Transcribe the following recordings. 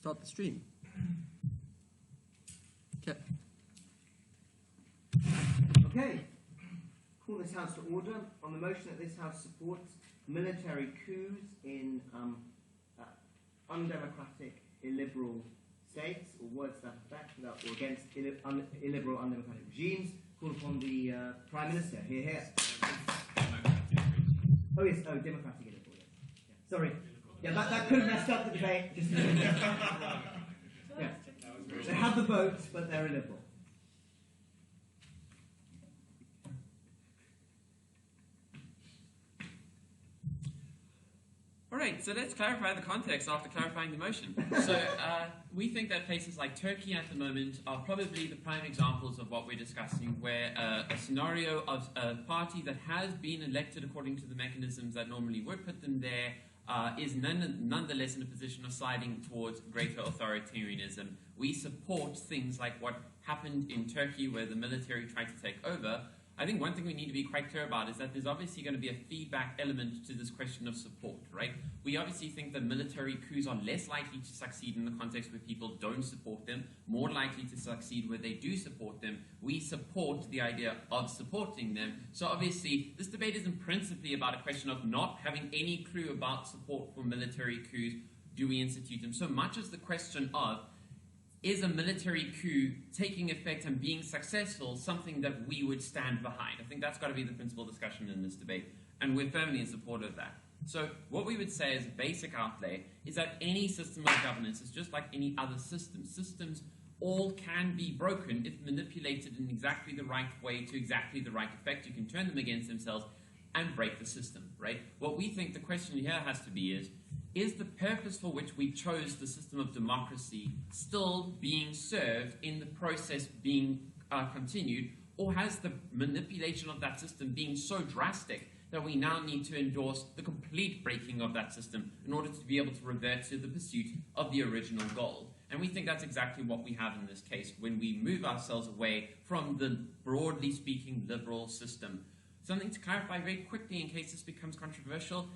start the stream. Okay. Okay. Call this House to order on the motion that this House supports military coups in undemocratic, illiberal states, or words to that effect, or against illiberal, undemocratic regimes. Call upon the Prime Minister. Hear, hear. Oh, yes. Oh, democratic, illiberal. Yeah. Sorry. Yeah, that could have messed up the debate. Just yeah. They have the votes, but they're illiberal. All right, so let's clarify the context after clarifying the motion. So we think that places like Turkey at the moment are probably the prime examples of what we're discussing, where a scenario of a party that has been elected according to the mechanisms that normally would put them there is nonetheless in a position of siding towards greater authoritarianism. We support things like what happened in Turkey, where the military tried to take over. I think one thing we need to be quite clear about is that there's obviously going to be a feedback element to this question of support, right? We obviously think that military coups are less likely to succeed in the context where people don't support them, more likely to succeed where they do support them. We support the idea of supporting them. So obviously, this debate isn't principally about a question of not having any clue about support for military coups. Do we institute them? So much as the question of, is a military coup taking effect and being successful something that we would stand behind? I think that's got to be the principal discussion in this debate, and we're firmly in support of that. So what we would say as a basic outlay is that any system of governance is just like any other system. Systems all can be broken if manipulated in exactly the right way to exactly the right effect. You can turn them against themselves and break the system, right? What we think the question here has to be is the purpose for which we chose the system of democracy still being served in the process being continued, or has the manipulation of that system been so drastic that we now need to endorse the complete breaking of that system in order to be able to revert to the pursuit of the original goal? And we think that's exactly what we have in this case when we move ourselves away from the, broadly speaking, liberal system. Something to clarify very quickly in case this becomes controversial: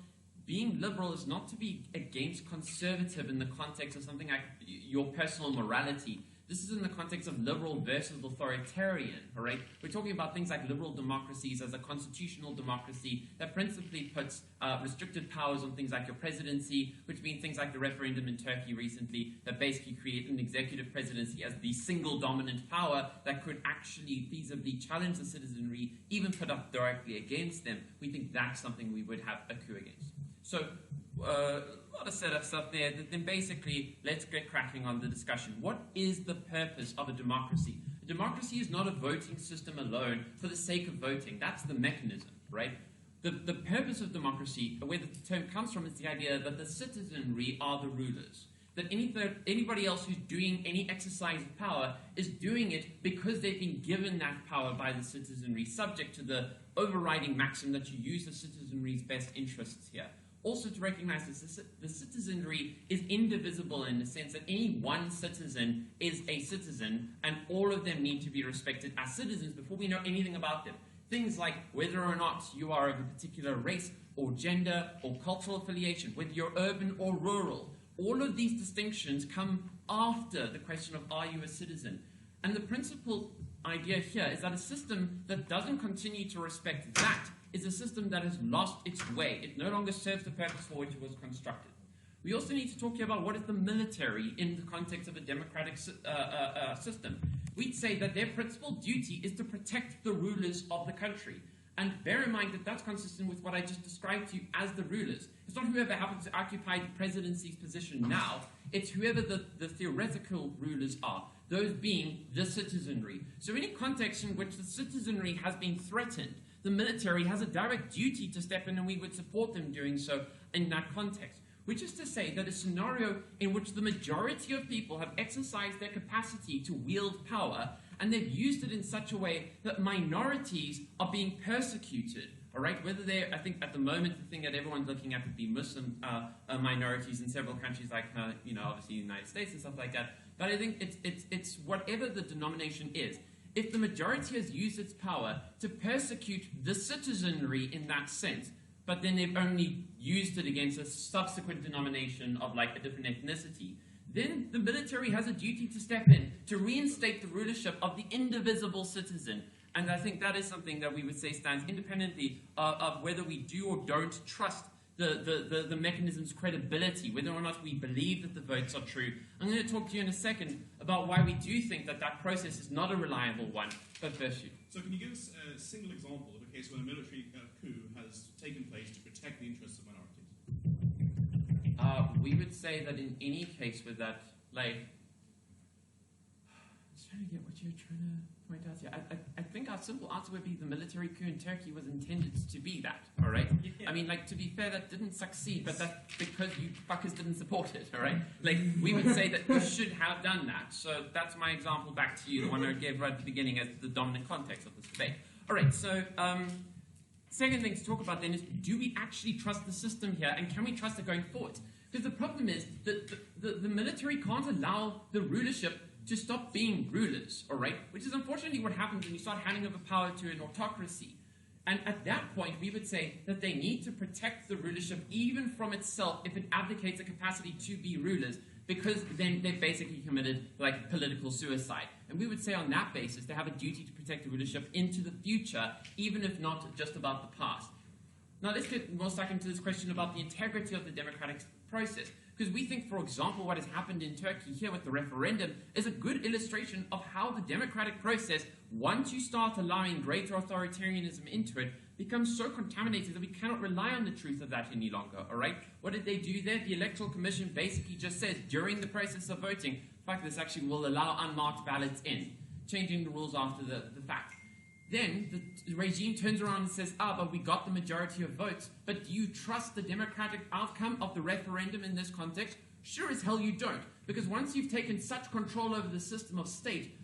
being liberal is not to be against conservative in the context of something like your personal morality. This is in the context of liberal versus authoritarian, all right? We're talking about things like liberal democracies as a constitutional democracy that principally puts restricted powers on things like your presidency, which means things like the referendum in Turkey recently that basically create an executive presidency as the single dominant power that could actually feasibly challenge the citizenry, even put up directly against them. We think that's something we would have a coup against. So, a lot of setup stuff there. Then basically, let's get cracking on the discussion. What is the purpose of a democracy? A democracy is not a voting system alone for the sake of voting. That's the mechanism, right? The purpose of democracy, where the term comes from, is the idea that the citizenry are the rulers. That anybody else who's doing any exercise of power is doing it because they've been given that power by the citizenry, subject to the overriding maxim that you use the citizenry's best interests here. Also to recognize that the citizenry is indivisible in the sense that any one citizen is a citizen, and all of them need to be respected as citizens before we know anything about them. Things like whether or not you are of a particular race or gender or cultural affiliation, whether you're urban or rural, all of these distinctions come after the question of are you a citizen? And the principal idea here is that a system that doesn't continue to respect that is a system that has lost its way. It no longer serves the purpose for which it was constructed. We also need to talk here about what is the military in the context of a democratic system. We'd say that their principal duty is to protect the rulers of the country. And bear in mind that that's consistent with what I just described to you as the rulers. It's not whoever happens to occupy the presidency's position now. It's whoever the theoretical rulers are, those being the citizenry. So any context in which the citizenry has been threatened, the military has a direct duty to step in, and we would support them doing so in that context. Which is to say that a scenario in which the majority of people have exercised their capacity to wield power, and they've used it in such a way that minorities are being persecuted, all right? Whether they're, I think at the moment, the thing that everyone's looking at would be Muslim minorities in several countries like, obviously the United States and stuff like that. But I think it's whatever the denomination is. If the majority has used its power to persecute the citizenry in that sense, but then they've only used it against a subsequent denomination of like a different ethnicity, then the military has a duty to step in to reinstate the rulership of the indivisible citizen. And I think that is something that we would say stands independently of whether we do or don't trust the mechanism's credibility, whether or not we believe that the votes are true. I'm going to talk to you in a second about why we do think that that process is not a reliable one. But first, So can you give us a single example of a case where a military coup has taken place to protect the interests of minorities? We would say that in any case with that, like, I was trying to get what you're trying to point out here. I think our simple answer would be the military coup in Turkey was intended to be that, all right? Yeah. I mean, like, to be fair, that didn't succeed, but that's because you fuckers didn't support it, all right? Like, we would say that you should have done that. So that's my example back to you, the one I gave right at the beginning as the dominant context of this debate. All right, so second thing to talk about then is, do we actually trust the system here, and can we trust it going forward? Because the problem is that the military can't allow the rulership to stop being rulers, all right? Which is unfortunately what happens when you start handing over power to an autocracy. And at that point, we would say that they need to protect the rulership even from itself if it abdicates a capacity to be rulers, because then they've basically committed, like, political suicide. And we would say on that basis, they have a duty to protect the rulership into the future, even if not just about the past. Now, let's get more stuck into this question about the integrity of the democratic process. Because we think, for example, what has happened in Turkey here with the referendum is a good illustration of how the democratic process, once you start allowing greater authoritarianism into it, becomes so contaminated that we cannot rely on the truth of that any longer, all right? What did they do there? The Electoral Commission basically just says, during the process of voting, in fact, this actually will allow unmarked ballots in, changing the rules after the fact. Then the regime turns around and says, but we got the majority of votes. But do you trust the democratic outcome of the referendum in this context? Sure as hell you don't. Because once you've taken such control over the system of state,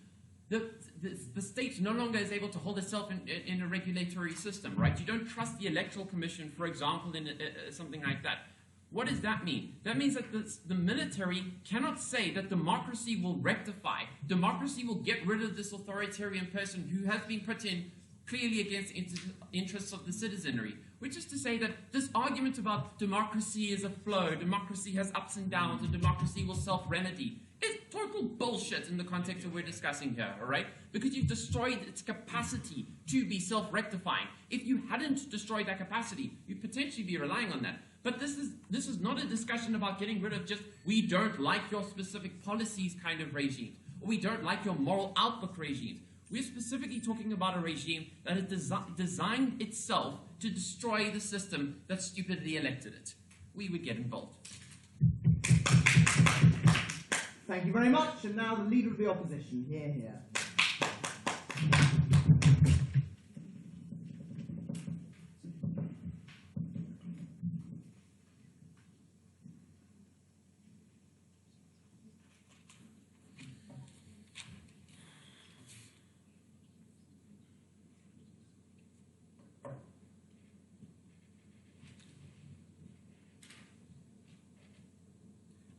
the state no longer is able to hold itself in a regulatory system, right? You don't trust the Electoral Commission, for example, in something like that. What does that mean? That means that the military cannot say that democracy will rectify. Democracy will get rid of this authoritarian person who has been put in clearly against interests of the citizenry. Which is to say that this argument about democracy is a flow, democracy has ups and downs, and democracy will self-remedy is total bullshit in the context that we're discussing here, all right? Because you've destroyed its capacity to be self-rectifying. If you hadn't destroyed that capacity, you'd potentially be relying on that. But this is not a discussion about getting rid of just, we don't like your specific policies kind of regimes, or we don't like your moral outlook regimes. We're specifically talking about a regime that has designed itself to destroy the system that stupidly elected it. We would get involved. Thank you very much. And now the Leader of the Opposition. Hear, hear.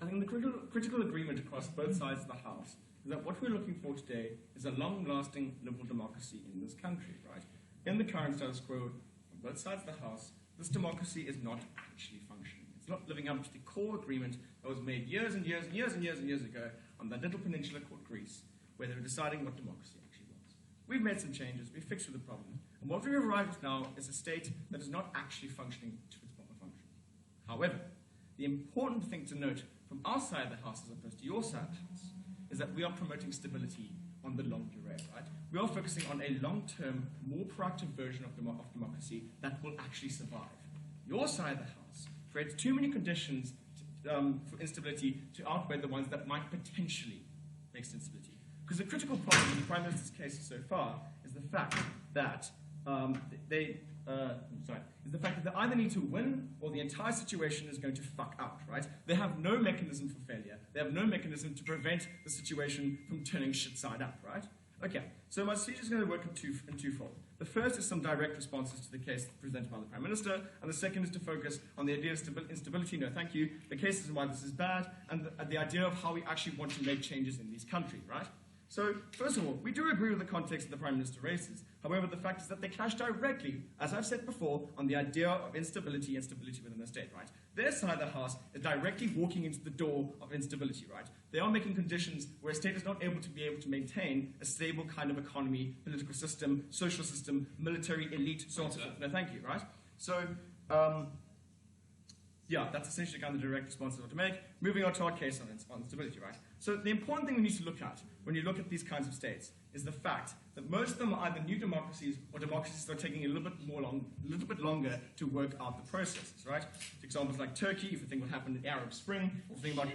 I think the critical agreement across both sides of the House is that what we're looking for today is a long-lasting liberal democracy in this country, right? In the current status quo, on both sides of the House, this democracy is not actually functioning. It's not living up to the core agreement that was made years and years and years and years and years ago on that little peninsula called Greece, where they were deciding what democracy actually was. We've made some changes, we've fixed the problem, and what we've arrived at now is a state that is not actually functioning to its proper function. However, the important thing to note from our side of the House as opposed to your side of the House is that we are promoting stability on the long durée, right? We are focusing on a long-term, more proactive version of democracy that will actually survive. Your side of the House creates too many conditions for instability to outweigh the ones that might potentially make instability. Because the critical problem in the Prime Minister's case so far is the fact that they either need to win or the entire situation is going to fuck out, right? They have no mechanism for failure. They have no mechanism to prevent the situation from turning shit side up, right? Okay, so my speech is going to work in twofold. The first is some direct responses to the case presented by the Prime Minister, and the second is to focus on the idea of instability, no thank you, the cases and why this is bad, and the idea of how we actually want to make changes in these countries, right? So, first of all, we do agree with the context that the Prime Minister raises. However, the fact is that they clash directly, as I've said before, on the idea of instability and stability within the state, right? Their side of the house is directly walking into the door of instability, right? They are making conditions where a state is not able to maintain a stable kind of economy, political system, social system, military elite, so on and so forth. No, thank you, right? So, yeah, that's essentially kind of the direct response I want to make. Moving on to our case on instability, right? So the important thing we need to look at when you look at these kinds of states is the fact that most of them are either new democracies or democracies that are taking a little bit longer to work out the processes, right? Examples like Turkey, if you think what happened in the Arab Spring, if you think about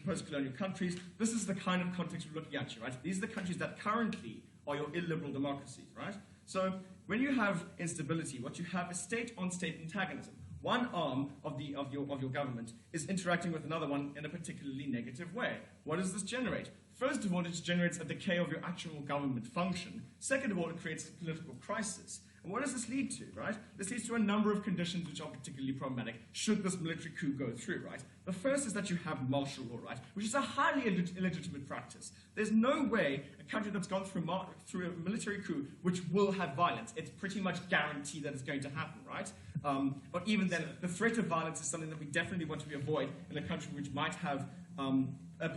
post-colonial countries, this is the kind of context we're looking at here, right? These are the countries that currently are your illiberal democracies, right? So when you have instability, what you have is state-on-state antagonism. One arm of your government is interacting with another one in a particularly negative way. What does this generate? First of all, it generates a decay of your actual government function. Second of all, it creates a political crisis. And what does this lead to, right? This leads to a number of conditions which are particularly problematic should this military coup go through, right? The first is that you have martial law, right? Which is a highly illegitimate practice. There's no way a country that's gone through a military coup which will have violence. It's pretty much guaranteed that it's going to happen, right? But even then, the threat of violence is something that we definitely want to avoid in a country which might have a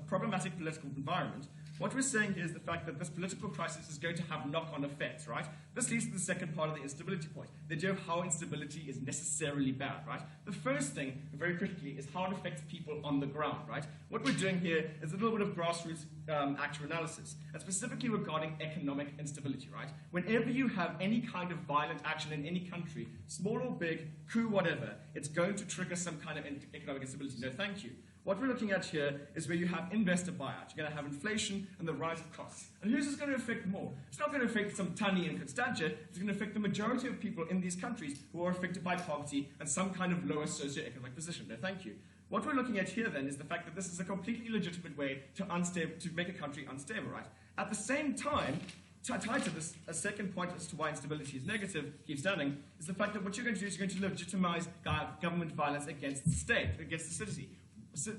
problematic political environment. What we're saying here is the fact that this political crisis is going to have knock-on effects, right? This leads to the second part of the instability point, the idea of how instability is necessarily bad, right? The first thing, very critically, is how it affects people on the ground, right? What we're doing here is a little bit of grassroots actual analysis, and specifically regarding economic instability, right? Whenever you have any kind of violent action in any country, small or big, coup, whatever, it's going to trigger some kind of economic instability. No, thank you. What we're looking at here is where you have investor buyout. You're going to have inflation and the rise of costs. And who's this going to affect more? It's not going to affect some Tani in Constantia. It's going to affect the majority of people in these countries who are affected by poverty and some kind of lower socioeconomic position. No, thank you. What we're looking at here then is the fact that this is a completely legitimate way to make a country unstable, right? At the same time, tied to this, a second point as to why instability is negative, keep standing, is the fact that what you're going to do is you're going to legitimize government violence against the state, against the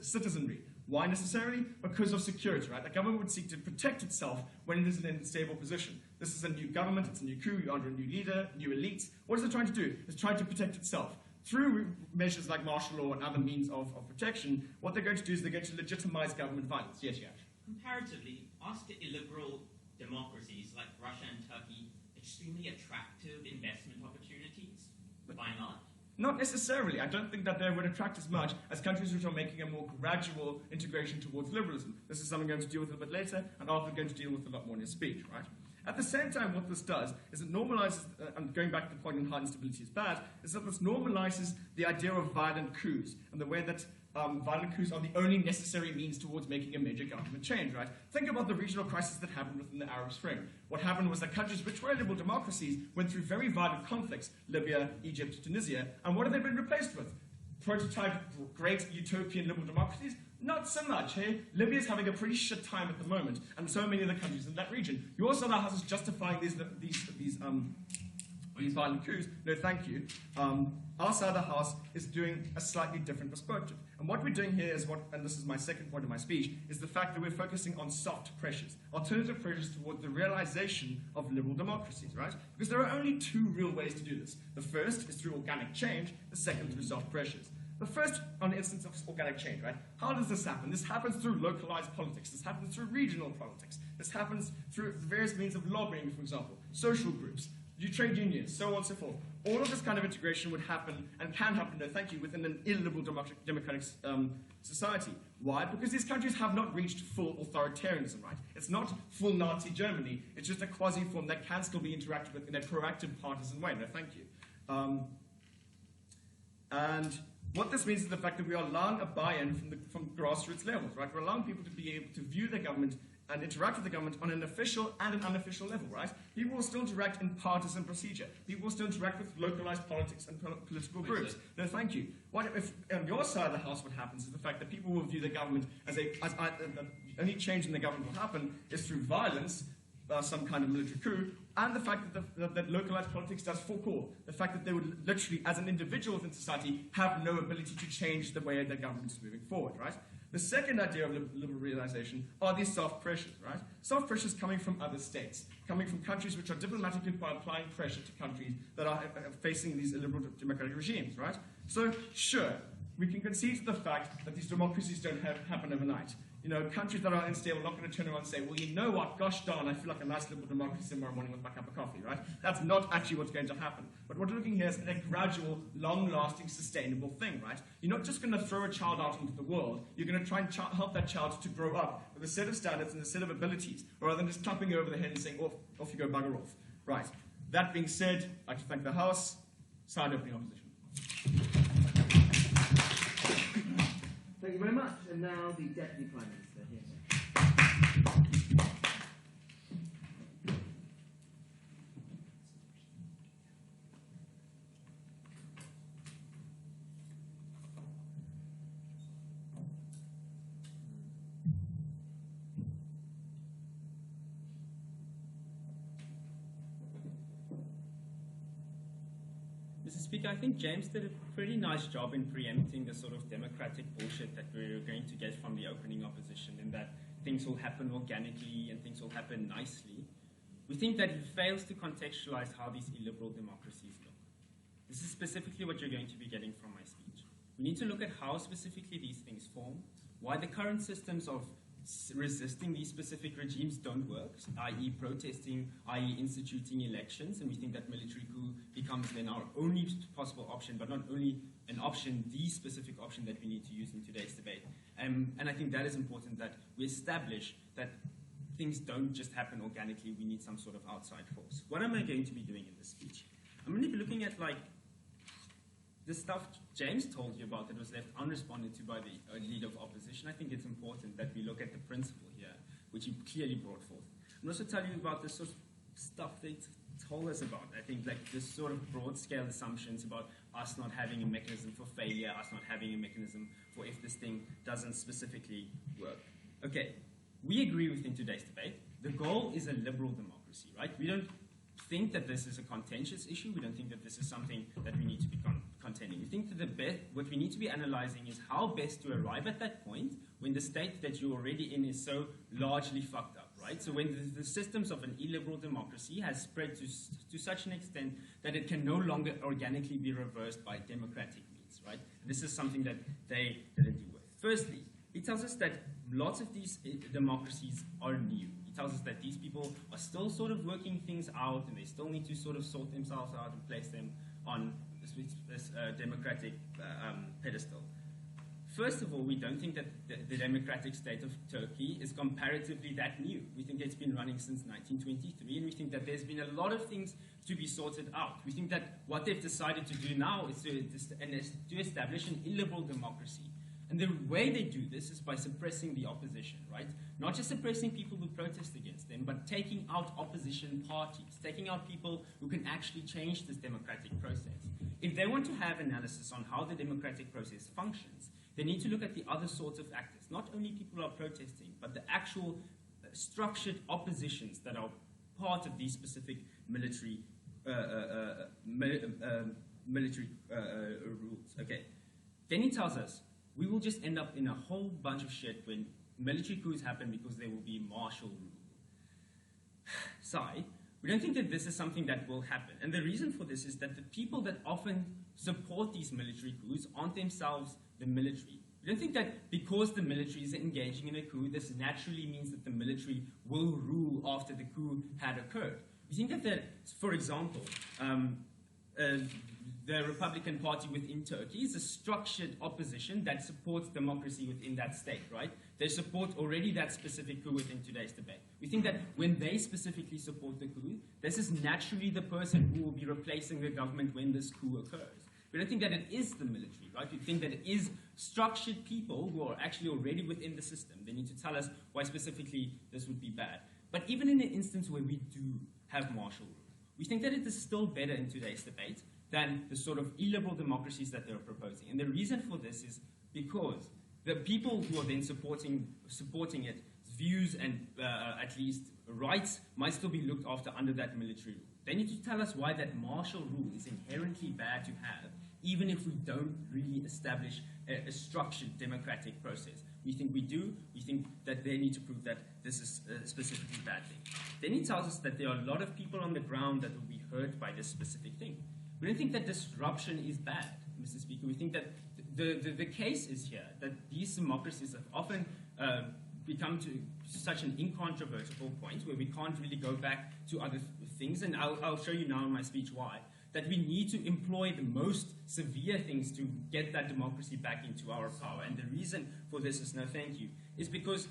citizenry. Why necessarily? Because of security, right? The government would seek to protect itself when it is in an unstable position. This is a new government, it's a new coup, you're under a new leader, new elites. What is it trying to do? It's trying to protect itself. Through measures like martial law and other means of protection, what they're going to do is they're going to legitimize government violence. Yes, Yash. Comparatively, ask the illiberal democracies like Russia and Turkey extremely attractive investment opportunities? Why not? Not necessarily. I don't think that they would attract as much as countries which are making a more gradual integration towards liberalism. This is something I'm going to deal with a bit later, and Arthur's going to deal with a lot more in his speech, right? At the same time, what this does is it normalizes, and going back to the point in how instability is bad, is that this normalizes the idea of violent coups, and the way that violent coups are the only necessary means towards making a major government change, right? Think about the regional crisis that happened within the Arab Spring. What happened was that countries which were liberal democracies went through very violent conflicts, Libya, Egypt, Tunisia, and what have they been replaced with? Prototype great utopian liberal democracies? Not so much, hey? Libya is having a pretty shit time at the moment, and so many other countries in that region. You also have houses justifying these violent coups. No, thank you. Our side of the house is doing a slightly different perspective. And what we're doing here is and this is my second point of my speech, is the fact that we're focusing on soft pressures, alternative pressures towards the realization of liberal democracies, right? Because there are only two real ways to do this. The first is through organic change, the second through soft pressures. The first, on the instance of organic change, right? How does this happen? This happens through localized politics. This happens through regional politics. This happens through various means of lobbying, for example, social groups, trade unions, so on and so forth. All of this kind of integration would happen, and can happen, no thank you, within an illiberal democratic society. Why? Because these countries have not reached full authoritarianism, right? It's not full Nazi Germany. It's just a quasi-form that can still be interacted with in a proactive partisan way. No thank you. And what this means is the fact that we are allowing a buy-in from grassroots levels, right? We're allowing people to be able to view the government and interact with the government on an official and an unofficial level, right? People will still interact in partisan procedure. People will still interact with localized politics and political groups. No, thank you. What if on your side of the house what happens is the fact that people will view the government as the only change in the government will happen is through violence, some kind of military coup, and the fact that localized politics does fuck all. The fact that they would literally, as an individual within society, have no ability to change the way the government is moving forward, right? The second idea of liberalization are these soft pressures, right? Soft pressures coming from other states, coming from countries which are diplomatically by applying pressure to countries that are facing these illiberal democratic regimes, right? So, sure, we can concede to the fact that these democracies don't happen overnight. Countries that are unstable are not going to turn around and say, well, you know what, gosh darn, I feel like a nice liberal democracy tomorrow morning with my cup of coffee, right? That's not actually what's going to happen. But what we're looking here is at a gradual, long-lasting, sustainable thing, right? You're not just going to throw a child out into the world. You're going to try and help that child to grow up with a set of standards and a set of abilities, rather than just clapping over the head and saying, off you go, bugger off. Right. That being said, I'd like to thank the House. Side opening opposition. Thank you very much. And now the Deputy Prime Minister here. Mr. Speaker, I think James did a pretty nice job in preempting the sort of democratic bullshit that we're going to get from the opening opposition, in that things will happen organically and things will happen nicely. We think that he fails to contextualize how these illiberal democracies look. This is specifically what you're going to be getting from my speech. We need to look at how specifically these things form, why the current systems of resisting these specific regimes don't work, i.e. protesting, i.e. instituting elections, and we think that military coup becomes then our only possible option, but not only an option, the specific option that we need to use in today's debate. And I think that is important, that we establish that things don't just happen organically, we need some sort of outside force. What am I going to be doing in this speech? I'm going to be looking at the stuff James told you about that was left unresponded to by the leader of opposition. I think it's important that we look at the principle here, which he clearly brought forth. I'm also telling you about this sort of stuff they told us about. I think this sort of broad-scale assumptions about us not having a mechanism for failure, us not having a mechanism for if this thing doesn't specifically work. Okay, we agree within today's debate. The goal is a liberal democracy, right? We don't think that this is a contentious issue. We don't think that this is something that we need to be contending. We think that what we need to be analyzing is how best to arrive at that point when the state that you're already in is so largely fucked up, right? So when the systems of an illiberal democracy has spread to such an extent that it can no longer organically be reversed by democratic means, right? This is something that they didn't deal with. Firstly, it tells us that lots of these democracies are new. It tells us that these people are still sort of working things out, and they still need to sort of sort themselves out and place them on this democratic pedestal. First of all, we don't think that the democratic state of Turkey is comparatively that new. We think it's been running since 1923, and we think that there's been a lot of things to be sorted out. We think that what they've decided to do now is to establish an illiberal democracy. And the way they do this is by suppressing the opposition, right? Not just suppressing people who protest against them, but taking out opposition parties, taking out people who can actually change this democratic process. If they want to have analysis on how the democratic process functions, they need to look at the other sorts of actors, not only people who are protesting, but the actual structured oppositions that are part of these specific military rules. Okay. Then he tells us, we will just end up in a whole bunch of shit when military coups happen because there will be martial rule. Sigh. We don't think that this is something that will happen. And the reason for this is that the people that often support these military coups aren't themselves the military. We don't think that because the military is engaging in a coup, this naturally means that the military will rule after the coup had occurred. We think that, for example, the Republican Party within Turkey is a structured opposition that supports democracy within that state, right? They support already that specific coup within today's debate. We think that when they specifically support the coup, this is naturally the person who will be replacing the government when this coup occurs. We don't think that it is the military, right? We think that it is structured people who are actually already within the system. They need to tell us why specifically this would be bad. But even in an instance where we do have martial rule, we think that it is still better in today's debate than the sort of illiberal democracies that they're proposing. And the reason for this is because the people who are then supporting it, views and at least rights might still be looked after under that military rule. They need to tell us why that martial rule is inherently bad to have, even if we don't really establish a structured democratic process. We think we do. We think that they need to prove that this is a specifically bad thing. Then he tells us that there are a lot of people on the ground that will be hurt by this specific thing. We don't think that disruption is bad. Mr. Speaker. We think that the case is here that these democracies have often become to such an incontrovertible point where we can't really go back to other things, and I'll show you now in my speech why, that we need to employ the most severe things to get that democracy back into our power. And the reason for this is, no thank you, is because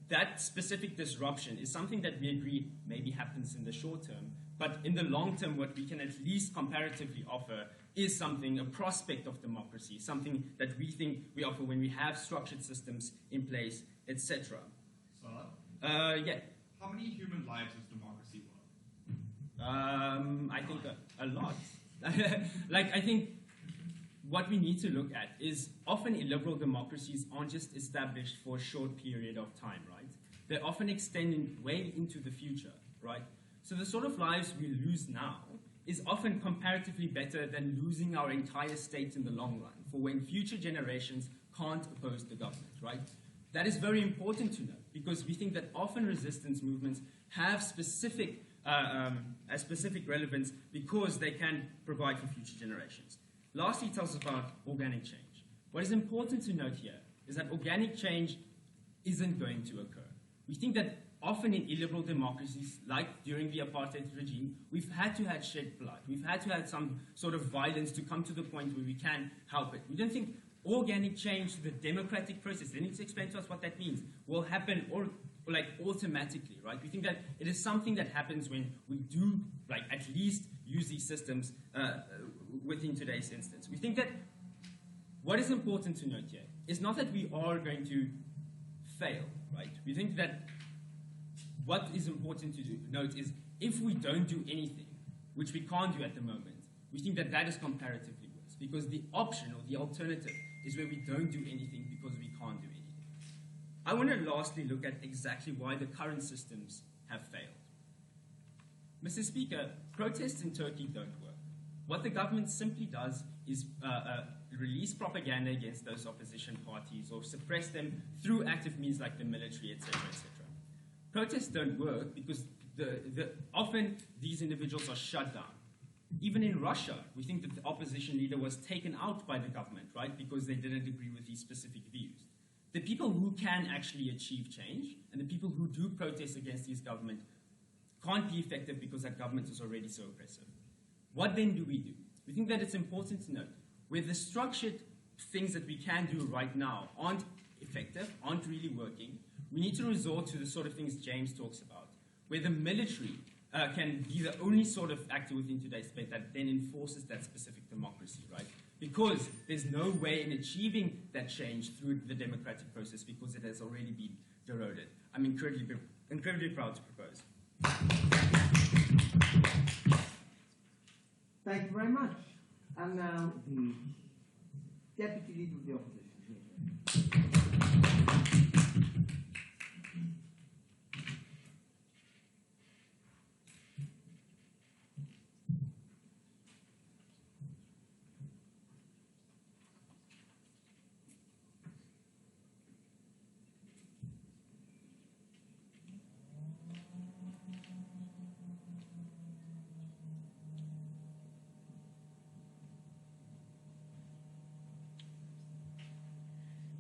that specific disruption is something that we agree maybe happens in the short term, but in the long term, what we can at least comparatively offer is something, a prospect of democracy, something that we think we offer when we have structured systems in place, etc. Yeah. How many human lives is democracy worth? I think a lot. I think what we need to look at is often illiberal democracies aren't just established for a short period of time, right? They're often extending way into the future, right? So the sort of lives we lose now is often comparatively better than losing our entire state in the long run, for when future generations can't oppose the government, right? That is very important to note, because we think that often resistance movements have specific relevance because they can provide for future generations. Lastly, it tells us about organic change. What is important to note here is that organic change isn't going to occur. We think that often in illiberal democracies, like during the apartheid regime, we've had to have shed blood. We've had to have some sort of violence to come to the point where we can help it. We don't think organic change to the democratic process, they need to explain to us what that means, will happen automatically, right? We think that it is something that happens when we do at least use these systems within today's instance. We think that what is important to note here is not that we are going to fail, right? We think that what is important to note is if we don't do anything, which we can't do at the moment, we think that that is comparatively worse, because the option or the alternative is where we don't do anything because we can't do anything. I want to lastly look at exactly why the current systems have failed. Mr. Speaker, protests in Turkey don't work. What the government simply does is release propaganda against those opposition parties or suppress them through active means like the military, etc., etc. Protests don't work because often these individuals are shut down. Even in Russia, we think that the opposition leader was taken out by the government, right, because they didn't agree with these specific views. The people who can actually achieve change and the people who do protest against these government can't be effective because that government is already so oppressive. What then do? We think that it's important to note where the structured things that we can do right now aren't effective, aren't really working, we need to resort to the sort of things James talks about, where the military can be the only sort of actor within today's state that then enforces that specific democracy, right? Because there's no way in achieving that change through the democratic process because it has already been eroded. I'm incredibly proud to propose. Thank you very much. And now the Deputy Leader of the Opposition.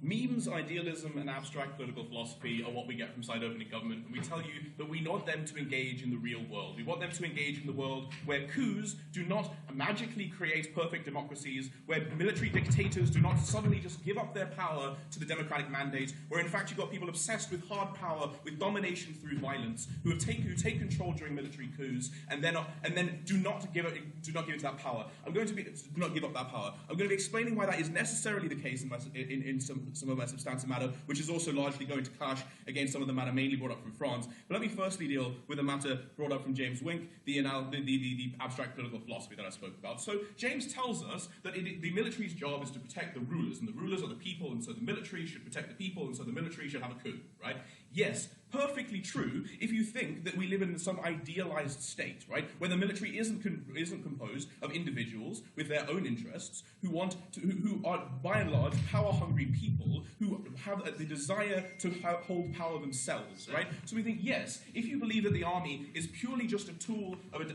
Memes, idealism, and abstract political philosophy are what we get from side-opening government, and we tell you that we want them to engage in the real world. We want them to engage in the world where coups do not magically create perfect democracies, where military dictators do not suddenly just give up their power to the democratic mandate, where in fact you've got people obsessed with hard power, with domination through violence, who take control during military coups, and then do not give into that power. Do not give up that power. I'm going to be explaining why that is necessarily the case in some of my substantive matter, which is also largely going to clash against some of the matter mainly brought up from France. But let me firstly deal with the matter brought up from James Wink, the abstract political philosophy that I spoke about. So James tells us that the military's job is to protect the rulers, and the rulers are the people, and so the military should protect the people, and so the military should have a coup, right? Yes, perfectly true if you think that we live in some idealized state, right, where the military isn't composed of individuals with their own interests who are by and large power-hungry people who have the desire to hold power themselves, right? So we think, yes, if you believe that the army is purely just a tool of a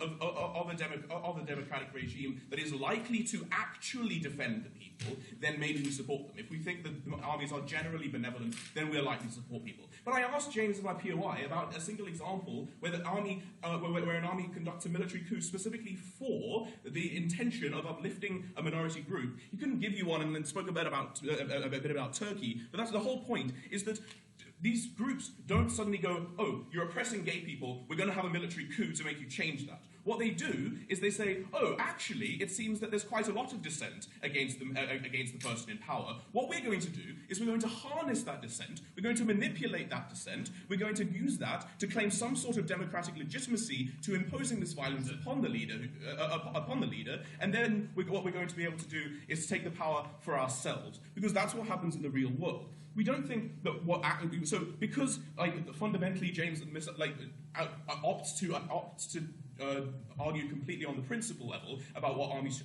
democratic regime that is likely to actually defend the people, then maybe we support them. If we think that the armies are generally benevolent, then we're likely to support people. But I asked James in my POI about a single example where the army, where an army conducts a military coup specifically for the intention of uplifting a minority group. He couldn't give you one, and then spoke a bit about Turkey. But that's the whole point: is that these groups don't suddenly go, "Oh, you're oppressing gay people. We're going to have a military coup to make you change that." What they do is they say, "Oh, actually, it seems that there's quite a lot of dissent against the person in power. What we're going to do is we're going to harness that dissent. We're going to manipulate that dissent. We're going to use that to claim some sort of democratic legitimacy to imposing this violence upon the leader. And then what we're going to be able to do is take the power for ourselves, because that's what happens in the real world." We don't think that because fundamentally James opts to argue completely on the principle level about what armies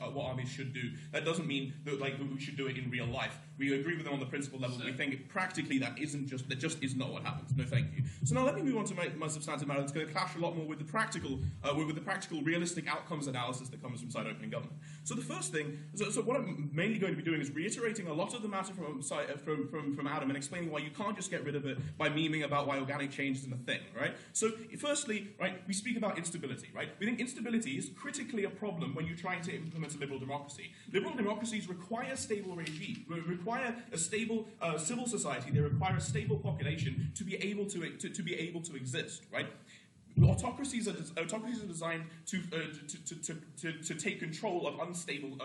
should do. That doesn't mean that we should do it in real life. We agree with them on the principle level. We think practically that just is not what happens. No, thank you. So now let me move on to my substantive matter. It's going to clash a lot more with the practical, realistic outcomes analysis that comes from side opening government. So the first thing, so what I'm mainly going to be doing is reiterating a lot of the matter from Adam and explaining why you can't just get rid of it by memeing about why organic change isn't a thing, right? So firstly, right, we speak about instability, right? We think instability is critically a problem when you're trying to implement a liberal democracy. Liberal democracies require stable regime, require a stable civil society. They require a stable population to be able to exist, right? Autocracies are designed to take control of unstable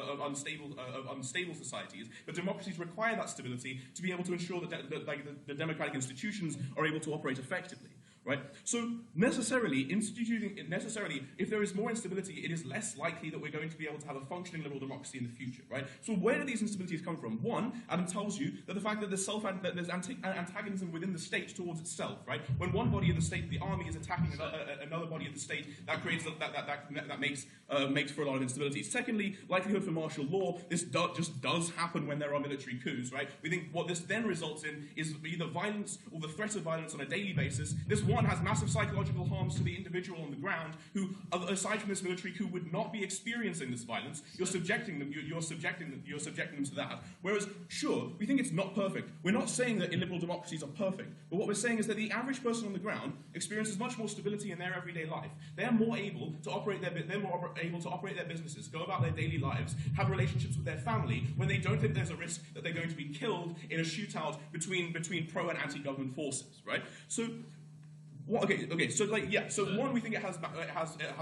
societies, but democracies require that stability to be able to ensure that the democratic institutions are able to operate effectively. Right? So necessarily, if there is more instability, it is less likely that we're going to be able to have a functioning liberal democracy in the future. Right? So where do these instabilities come from? One, Adam tells you that the fact that there's antagonism within the state towards itself. Right? When one body of the state, the army, is attacking another body of the state, that creates that makes for a lot of instability. Secondly, likelihood for martial law. This just does happen when there are military coups. Right? We think what this then results in is either violence or the threat of violence on a daily basis. This one has massive psychological harms to the individual on the ground who, aside from this military coup, would not be experiencing this violence. You're subjecting them to that. Whereas, sure, we think it's not perfect. We're not saying that illiberal democracies are perfect, but what we're saying is that the average person on the ground experiences much more stability in their everyday life. They are more able to operate their businesses, go about their daily lives, have relationships with their family when they don't think there's a risk that they're going to be killed in a shootout between pro and anti-government forces, right? So. So one, we think it has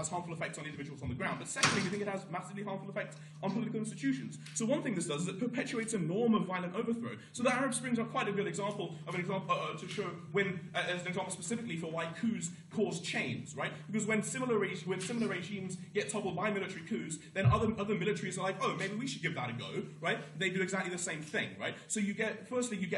harmful effects on individuals on the ground, but secondly, we think it has massively harmful effects on political institutions. So one thing this does is it perpetuates a norm of violent overthrow. So the Arab Springs are quite a good example to show as an example specifically for why coups cause chains, right? Because when similar regimes get toppled by military coups, then other militaries are like, oh, maybe we should give that a go, right? They do exactly the same thing, right? So you get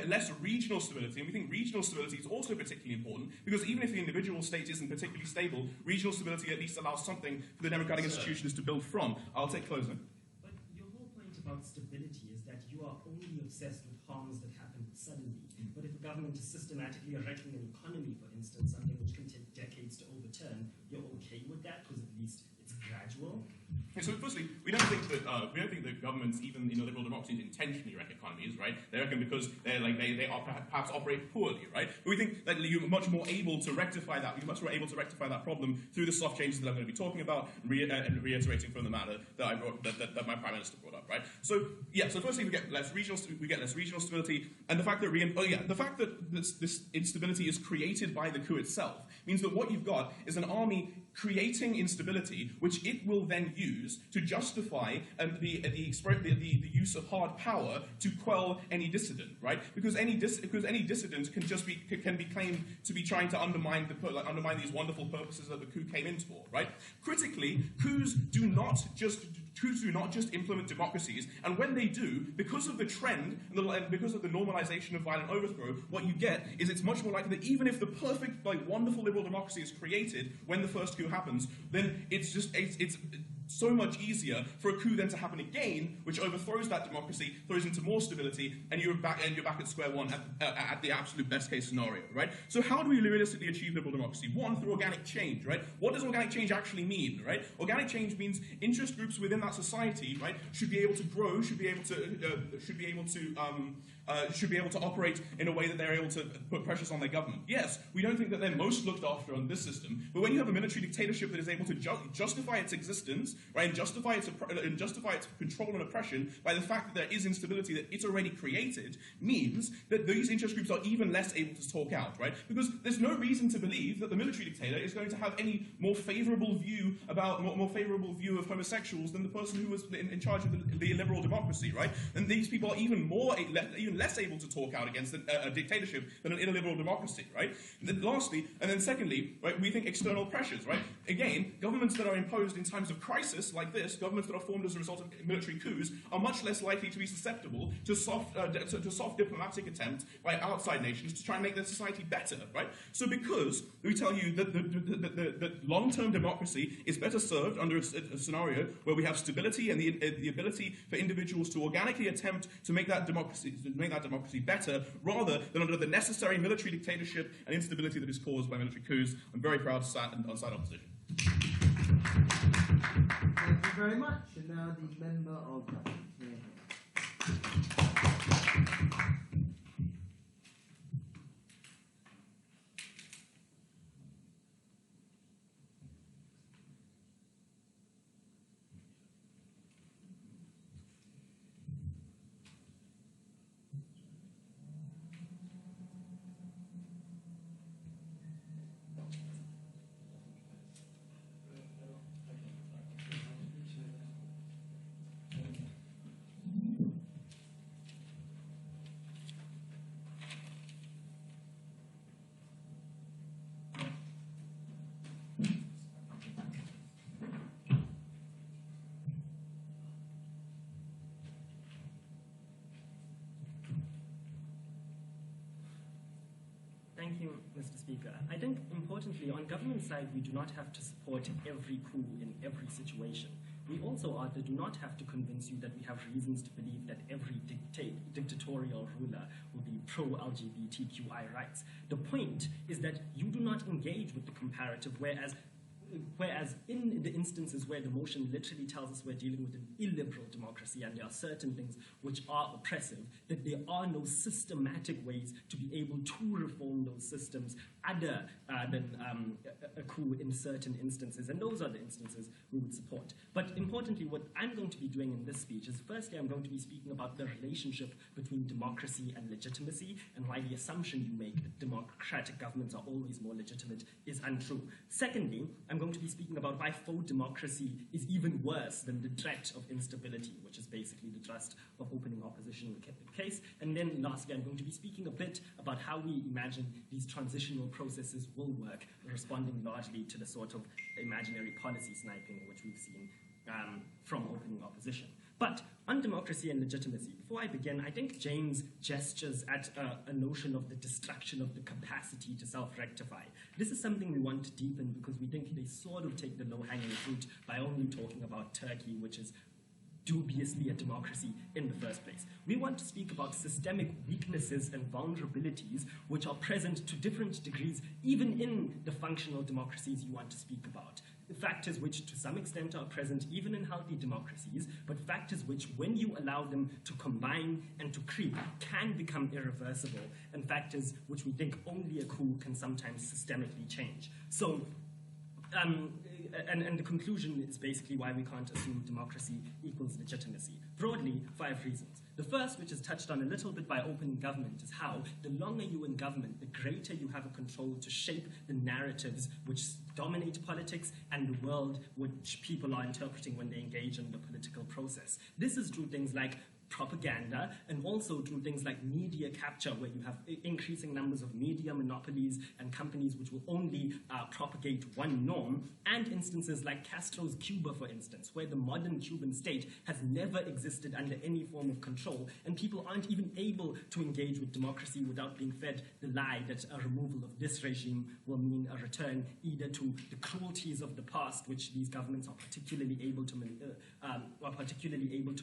less regional stability, and we think regional stability is also particularly important because even if the individual state isn't particularly stable, regional stability at least allows something for the democratic institutions to build from. I'll take closing. But your whole point about stability is that you are only obsessed with harms that happen suddenly. But if a government is systematically wrecking an economy, for instance, something which can take decades to overturn, you're okay with that because at least it's gradual? So firstly, we don't think that governments, even in liberal democracies, intentionally wreck economies, right? They reckon because they perhaps operate poorly, right? But we think that you're much more able to rectify that. You're much more able to rectify that problem through the soft changes that I'm going to be talking about and reiterating from the matter that my Prime Minister brought up, right? So yeah. So firstly, we get less regional stability, and the fact that this instability is created by the coup itself means that what you've got is an army creating instability, which it will then use to justify the use of hard power to quell any dissident, right? Because any dissident can be claimed to be trying to undermine these wonderful purposes that the coup came in for, right? Critically, coups do not just coups do not just implement democracies, and when they do, because of the trend and because of the normalization of violent overthrow, what you get is it's much more likely that even if the perfect, wonderful liberal democracy is created when the first coup happens, then it's so much easier for a coup then to happen again, which overthrows that democracy, throws into more stability, and you're back at square one at the absolute best case scenario, right? So how do we realistically achieve liberal democracy? One, through organic change, right? What does organic change actually mean, right? Organic change means interest groups within that society, right, should be able to grow, should be able to operate in a way that they're able to put pressures on their government. Yes, we don't think that they're most looked after on this system, but when you have a military dictatorship that is able to justify its existence, right, and justify its control and oppression by the fact that there is instability that it's already created, means that these interest groups are even less able to talk out, right? Because there's no reason to believe that the military dictator is going to have any more favourable view of homosexuals than the person who was in charge of the illiberal democracy, right? And these people are even less able to talk out against a dictatorship than an illiberal democracy, right? And then lastly, and then secondly, right, we think external pressures, right? Again, governments that are imposed in times of crisis like this, governments that are formed as a result of military coups, are much less likely to be susceptible to soft diplomatic attempts by outside nations to try and make their society better, right? So because we tell you that long-term democracy is better served under a scenario where we have stability and the ability for individuals to organically attempt to make that democracy better, rather than under the necessary military dictatorship and instability that is caused by military coups, I'm very proud to side opposition. Thank you very much. And now the member of government. Thank you, Mr. Speaker. I think, importantly, on government side, we do not have to support every coup in every situation. We also do not have to convince you that we have reasons to believe that every dictatorial ruler will be pro-LGBTQI rights. The point is that you do not engage with the comparative, whereas in the instances where the motion literally tells us we're dealing with an illiberal democracy and there are certain things which are oppressive, that there are no systematic ways to be able to reform those systems other than a coup in certain instances, and those are the instances we would support. But importantly, what I'm going to be doing in this speech is, firstly, I'm going to be speaking about the relationship between democracy and legitimacy, and why the assumption you make that democratic governments are always more legitimate is untrue. Secondly, I'm going to be speaking about why faux democracy is even worse than the threat of instability, which is basically the thrust of opening opposition case. And then lastly, I'm going to be speaking a bit about how we imagine these transitional processes will work, responding largely to the sort of imaginary policy sniping which we've seen from opening opposition. But on democracy and legitimacy, before I begin, I think James gestures at a notion of the destruction of the capacity to self-rectify. This is something we want to deepen because we think they sort of take the low-hanging fruit by only talking about Turkey, which is dubiously a democracy in the first place. We want to speak about systemic weaknesses and vulnerabilities which are present to different degrees, even in the functional democracies you want to speak about. Factors which to some extent are present even in healthy democracies, but factors which, when you allow them to combine and to creep, can become irreversible, and factors which we think only a coup can sometimes systemically change. So, and the conclusion is basically why we can't assume democracy equals legitimacy. Broadly, 5 reasons. The first, which is touched on a little bit by opening government, is how the longer you're in government, the greater you have a control to shape the narratives which dominate politics and the world which people are interpreting when they engage in the political process. This is through things like propaganda, and also through things like media capture, where you have increasing numbers of media monopolies and companies which will only propagate one norm, and instances like Castro's Cuba, for instance, where the modern Cuban state has never existed under any form of control, and people aren't even able to engage with democracy without being fed the lie that a removal of this regime will mean a return either to the cruelties of the past, which these governments are particularly able to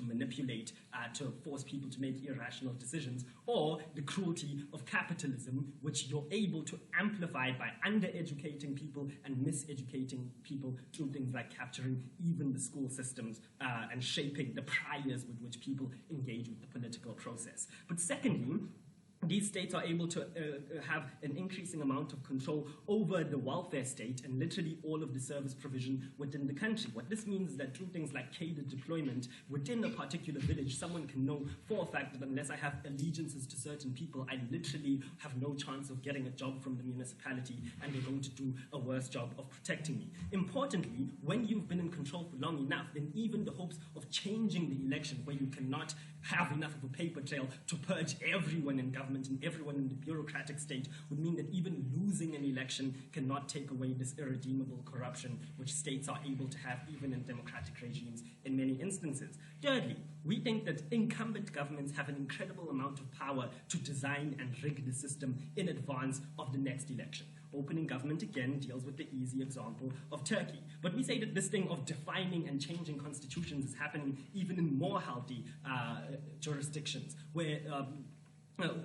manipulate to force people to make irrational decisions, or the cruelty of capitalism, which you're able to amplify by undereducating people and miseducating people through things like capturing even the school systems and shaping the priors with which people engage with the political process. But secondly, these states are able to have an increasing amount of control over the welfare state and literally all of the service provision within the country. What this means is that through things like cadre deployment within a particular village, someone can know for a fact that unless I have allegiances to certain people, I literally have no chance of getting a job from the municipality, and they're going to do a worse job of protecting me. Importantly, when you've been in control for long enough, then even the hopes of changing the election, where you cannot have enough of a paper trail to purge everyone in government and everyone in the bureaucratic state, would mean that even losing an election cannot take away this irredeemable corruption which states are able to have even in democratic regimes in many instances. Thirdly, we think that incumbent governments have an incredible amount of power to design and rig the system in advance of the next election. Opening government, again, deals with the easy example of Turkey. But we say that this thing of defining and changing constitutions is happening even in more healthy jurisdictions, where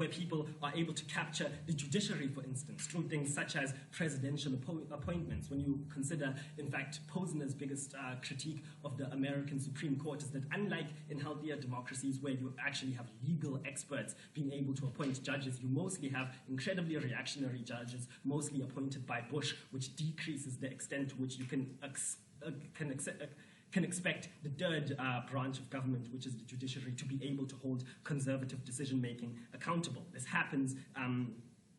people are able to capture the judiciary, for instance, through things such as presidential appointments. When you consider, in fact, Posner's biggest critique of the American Supreme Court is that unlike in healthier democracies where you actually have legal experts being able to appoint judges, you mostly have incredibly reactionary judges, mostly appointed by Bush, which decreases the extent to which you can expect the third branch of government, which is the judiciary, to be able to hold conservative decision-making accountable. This happens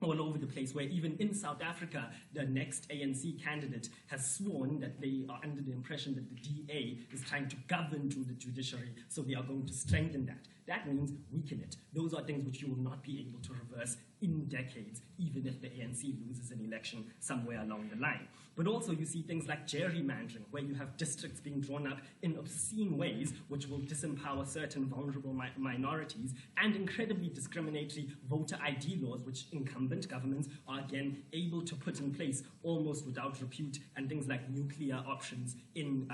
all over the place, where even in South Africa, the next ANC candidate has sworn that they are under the impression that the DA is trying to govern through the judiciary, so they are going to strengthen that. That means weaken it. Those are things which you will not be able to reverse in decades, even if the ANC loses an election somewhere along the line. But also you see things like gerrymandering, where you have districts being drawn up in obscene ways which will disempower certain vulnerable minorities, and incredibly discriminatory voter ID laws, which incumbent governments are again able to put in place almost without repute, and things like nuclear options in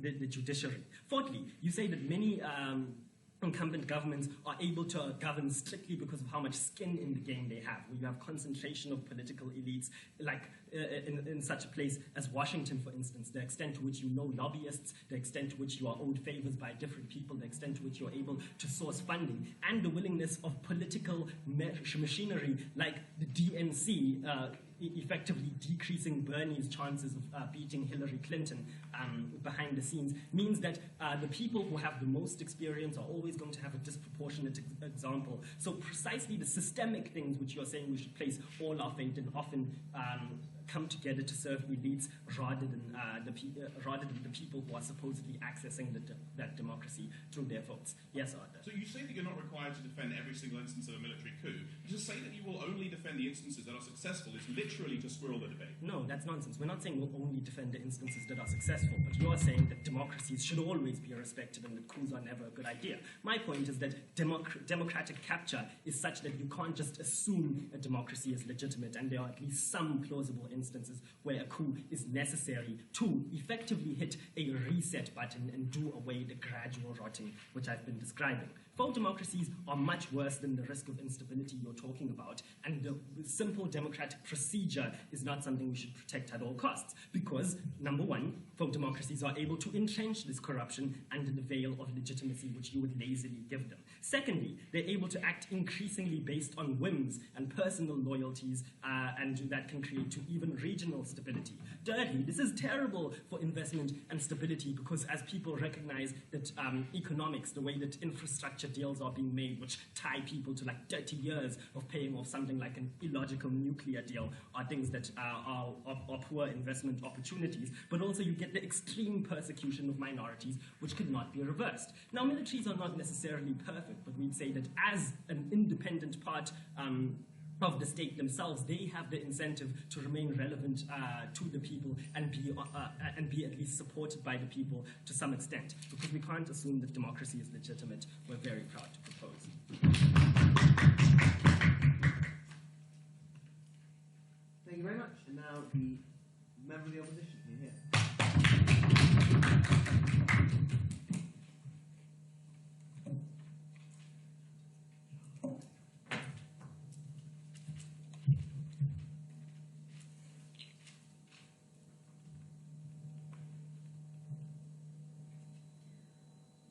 the judiciary. Fourthly, you say that many incumbent governments are able to govern strictly because of how much skin in the game they have, where you have concentration of political elites, like in such a place as Washington, for instance, the extent to which you know lobbyists, the extent to which you are owed favors by different people, the extent to which you're able to source funding, and the willingness of political machinery like the DNC effectively decreasing Bernie's chances of beating Hillary Clinton behind the scenes, means that the people who have the most experience are always going to have a disproportionate example. So precisely the systemic things which you're saying we should place all our faith in often come together to serve elites rather than the people who are supposedly accessing that democracy through their votes. Yes, Arthur. So you say that you're not required to defend every single instance of a military coup. To say that you will only defend the instances that are successful is literally to squirrel the debate. No, that's nonsense. We're not saying we'll only defend the instances that are successful, but you're saying that democracies should always be respected and that coups are never a good idea. My point is that democratic capture is such that you can't just assume a democracy is legitimate, and there are at least some plausible instances where a coup is necessary to effectively hit a reset button and do away the gradual rotting which I've been describing. Faux democracies are much worse than the risk of instability you're talking about, and the simple democratic procedure is not something we should protect at all costs, because, number one, faux democracies are able to entrench this corruption under the veil of legitimacy which you would lazily give them. Secondly, they're able to act increasingly based on whims and personal loyalties, and that can create to even regional stability. Thirdly, this is terrible for investment and stability because as people recognize that economics, the way that infrastructure deals are being made, which tie people to like 30 years of paying off something like an illogical nuclear deal, are things that are poor investment opportunities, but also you get the extreme persecution of minorities, which could not be reversed. Now, militaries are not necessarily perfect, but we'd say that as an independent part of the state themselves, they have the incentive to remain relevant to the people and be at least supported by the people to some extent, because we can't assume that democracy is legitimate. We're very proud to propose. Thank you very much. And now the member of the opposition here.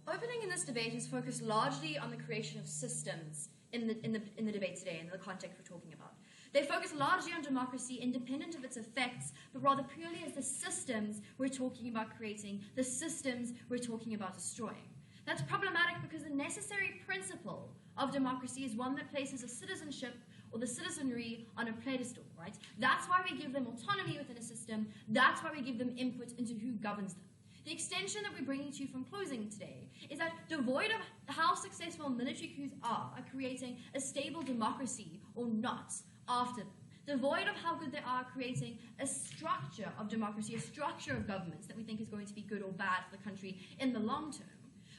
Opening in this debate is focused largely on the creation of systems in the debate today, in the context we're talking about. They focus largely on democracy, independent of its effects, but rather purely as the systems we're talking about creating, the systems we're talking about destroying. That's problematic because the necessary principle of democracy is one that places a citizenship or the citizenry on a pedestal, right? That's why we give them autonomy within a system. That's why we give them input into who governs them. The extension that we're bringing to you from closing today is that devoid of how successful military coups are at creating a stable democracy or not after them, devoid of how good they are creating a structure of democracy, a structure of governments that we think is going to be good or bad for the country in the long term,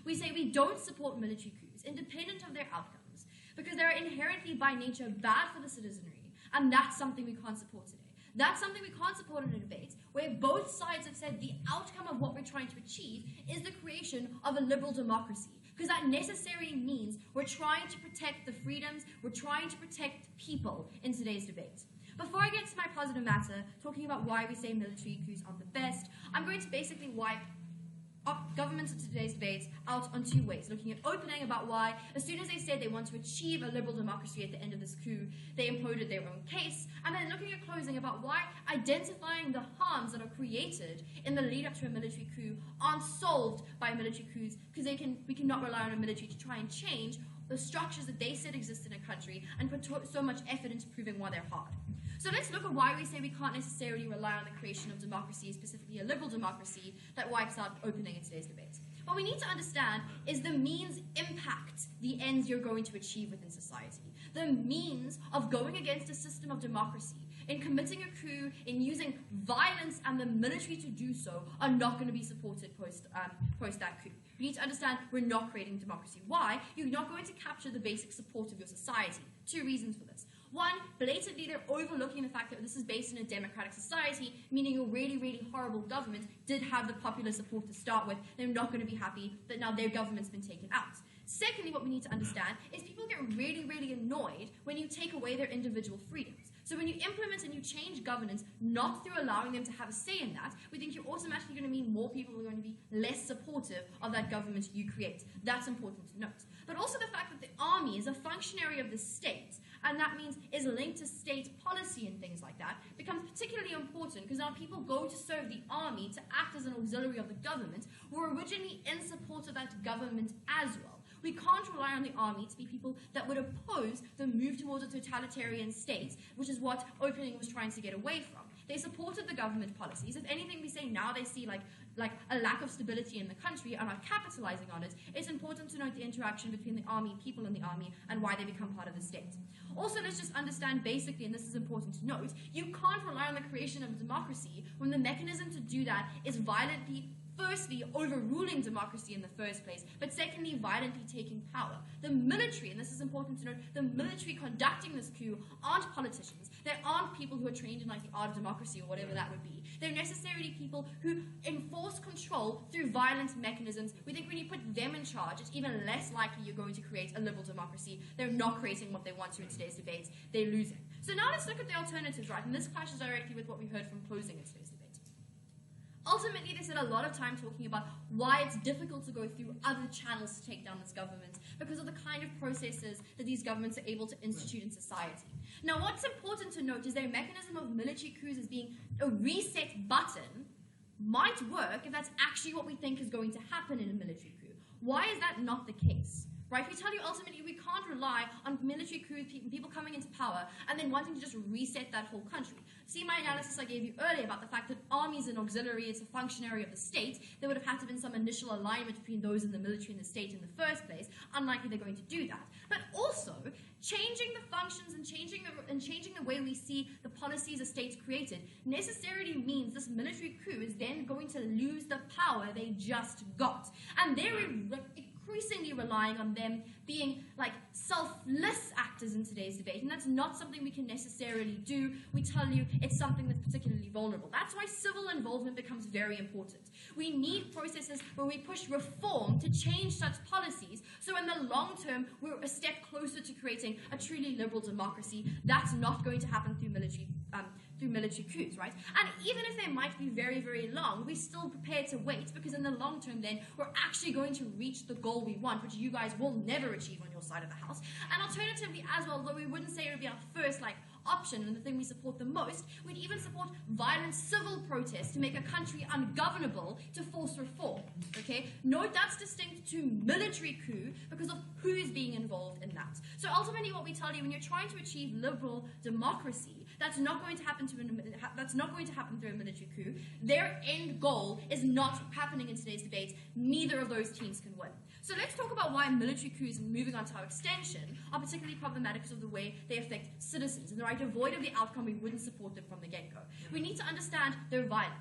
we say we don't support military coups, independent of their outcomes, because they're inherently by nature bad for the citizenry, and that's something we can't support today. That's something we can't support in a debate where both sides have said the outcome of what we're trying to achieve is the creation of a liberal democracy, because that necessarily means we're trying to protect the freedoms, we're trying to protect people in today's debate. Before I get to my positive matter, talking about why we say military coups aren't the best, I'm going to basically wipe governments in today's debates out on two ways, looking at opening about why, as soon as they said they want to achieve a liberal democracy at the end of this coup, they imploded their own case, and then looking at closing about why identifying the harms that are created in the lead up to a military coup aren't solved by military coups, because we cannot rely on a military to try and change the structures that they said exist in a country and put so much effort into proving why they're hard. So let's look at why we say we can't necessarily rely on the creation of democracy, specifically a liberal democracy, that wipes out opening in today's debate. What we need to understand is the means impact the ends you're going to achieve within society. The means of going against a system of democracy, in committing a coup, in using violence and the military to do so, are not going to be supported post that coup. You need to understand we're not creating democracy. Why? You're not going to capture the basic support of your society. Two reasons for this. One, blatantly they're overlooking the fact that this is based in a democratic society, meaning a really, really horrible government did have the popular support to start with. They're not going to be happy that now their government's been taken out. Secondly, what we need to understand is people get really, really annoyed when you take away their individual freedoms. So when you implement and you change governance, not through allowing them to have a say in that, we think you're automatically going to mean more people are going to be less supportive of that government you create. That's important to note. But also the fact that the army is a functionary of the state, and that means is linked to state policy and things like that, becomes particularly important because now people go to serve the army to act as an auxiliary of the government who were originally in support of that government as well. We can't rely on the army to be people that would oppose the move towards a totalitarian state, which is what opening was trying to get away from. They supported the government policies. If anything, we say now they see like a lack of stability in the country and are capitalizing on it. It's important to note the interaction between the army, people in the army, and why they become part of the state. Also, let's just understand basically, and this is important to note, you can't rely on the creation of a democracy when the mechanism to do that is violently, firstly, overruling democracy in the first place, but secondly, violently taking power. The military, and this is important to note, the military conducting this coup aren't politicians. They aren't people who are trained in like the art of democracy or whatever that would be. They're necessarily people who enforce control through violent mechanisms. We think when you put them in charge, it's even less likely you're going to create a liberal democracy. They're not creating what they want to in today's debates. They're losing. So now let's look at the alternatives, right? And this clashes directly with what we heard from closing in today's debate. Ultimately, they spent a lot of time talking about why it's difficult to go through other channels to take down this government because of the kind of processes that these governments are able to institute in society. Now, what's important to note is their mechanism of military coups as being a reset button might work if that's actually what we think is going to happen in a military coup. Why is that not the case? Right? We tell you ultimately we can't rely on military coups, people coming into power, and then wanting to just reset that whole country. See my analysis I gave you earlier about the fact that armies and auxiliary is a functionary of the state. There would have had to have been some initial alignment between those in the military and the state in the first place. Unlikely they're going to do that. But also, changing the functions and changing the way we see the policies a state's created necessarily means this military coup is then going to lose the power they just got. And they're increasingly relying on them being like selfless actors in today's debate, and that's not something we can necessarily do. We tell you it's something that's particularly vulnerable. That's why civil involvement becomes very important. We need processes where we push reform to change such policies, so in the long term we're a step closer to creating a truly liberal democracy. That's not going to happen through military coups, right? And even if they might be very, very long, we're still prepared to wait, because in the long term then, we're actually going to reach the goal we want, which you guys will never achieve on your side of the house. And alternatively as well, though we wouldn't say it would be our first option and the thing we support the most, we'd even support violent civil protests to make a country ungovernable to force reform, okay? Note that's distinct to military coup because of who is being involved in that. So ultimately what we tell you, when you're trying to achieve liberal democracy, that's not going to happen through a military coup. Their end goal is not happening in today's debate. Neither of those teams can win. So let's talk about why military coups, moving on to our extension, are particularly problematic because of the way they affect citizens. And the right devoid of the outcome, we wouldn't support them from the get-go. We need to understand they're violent.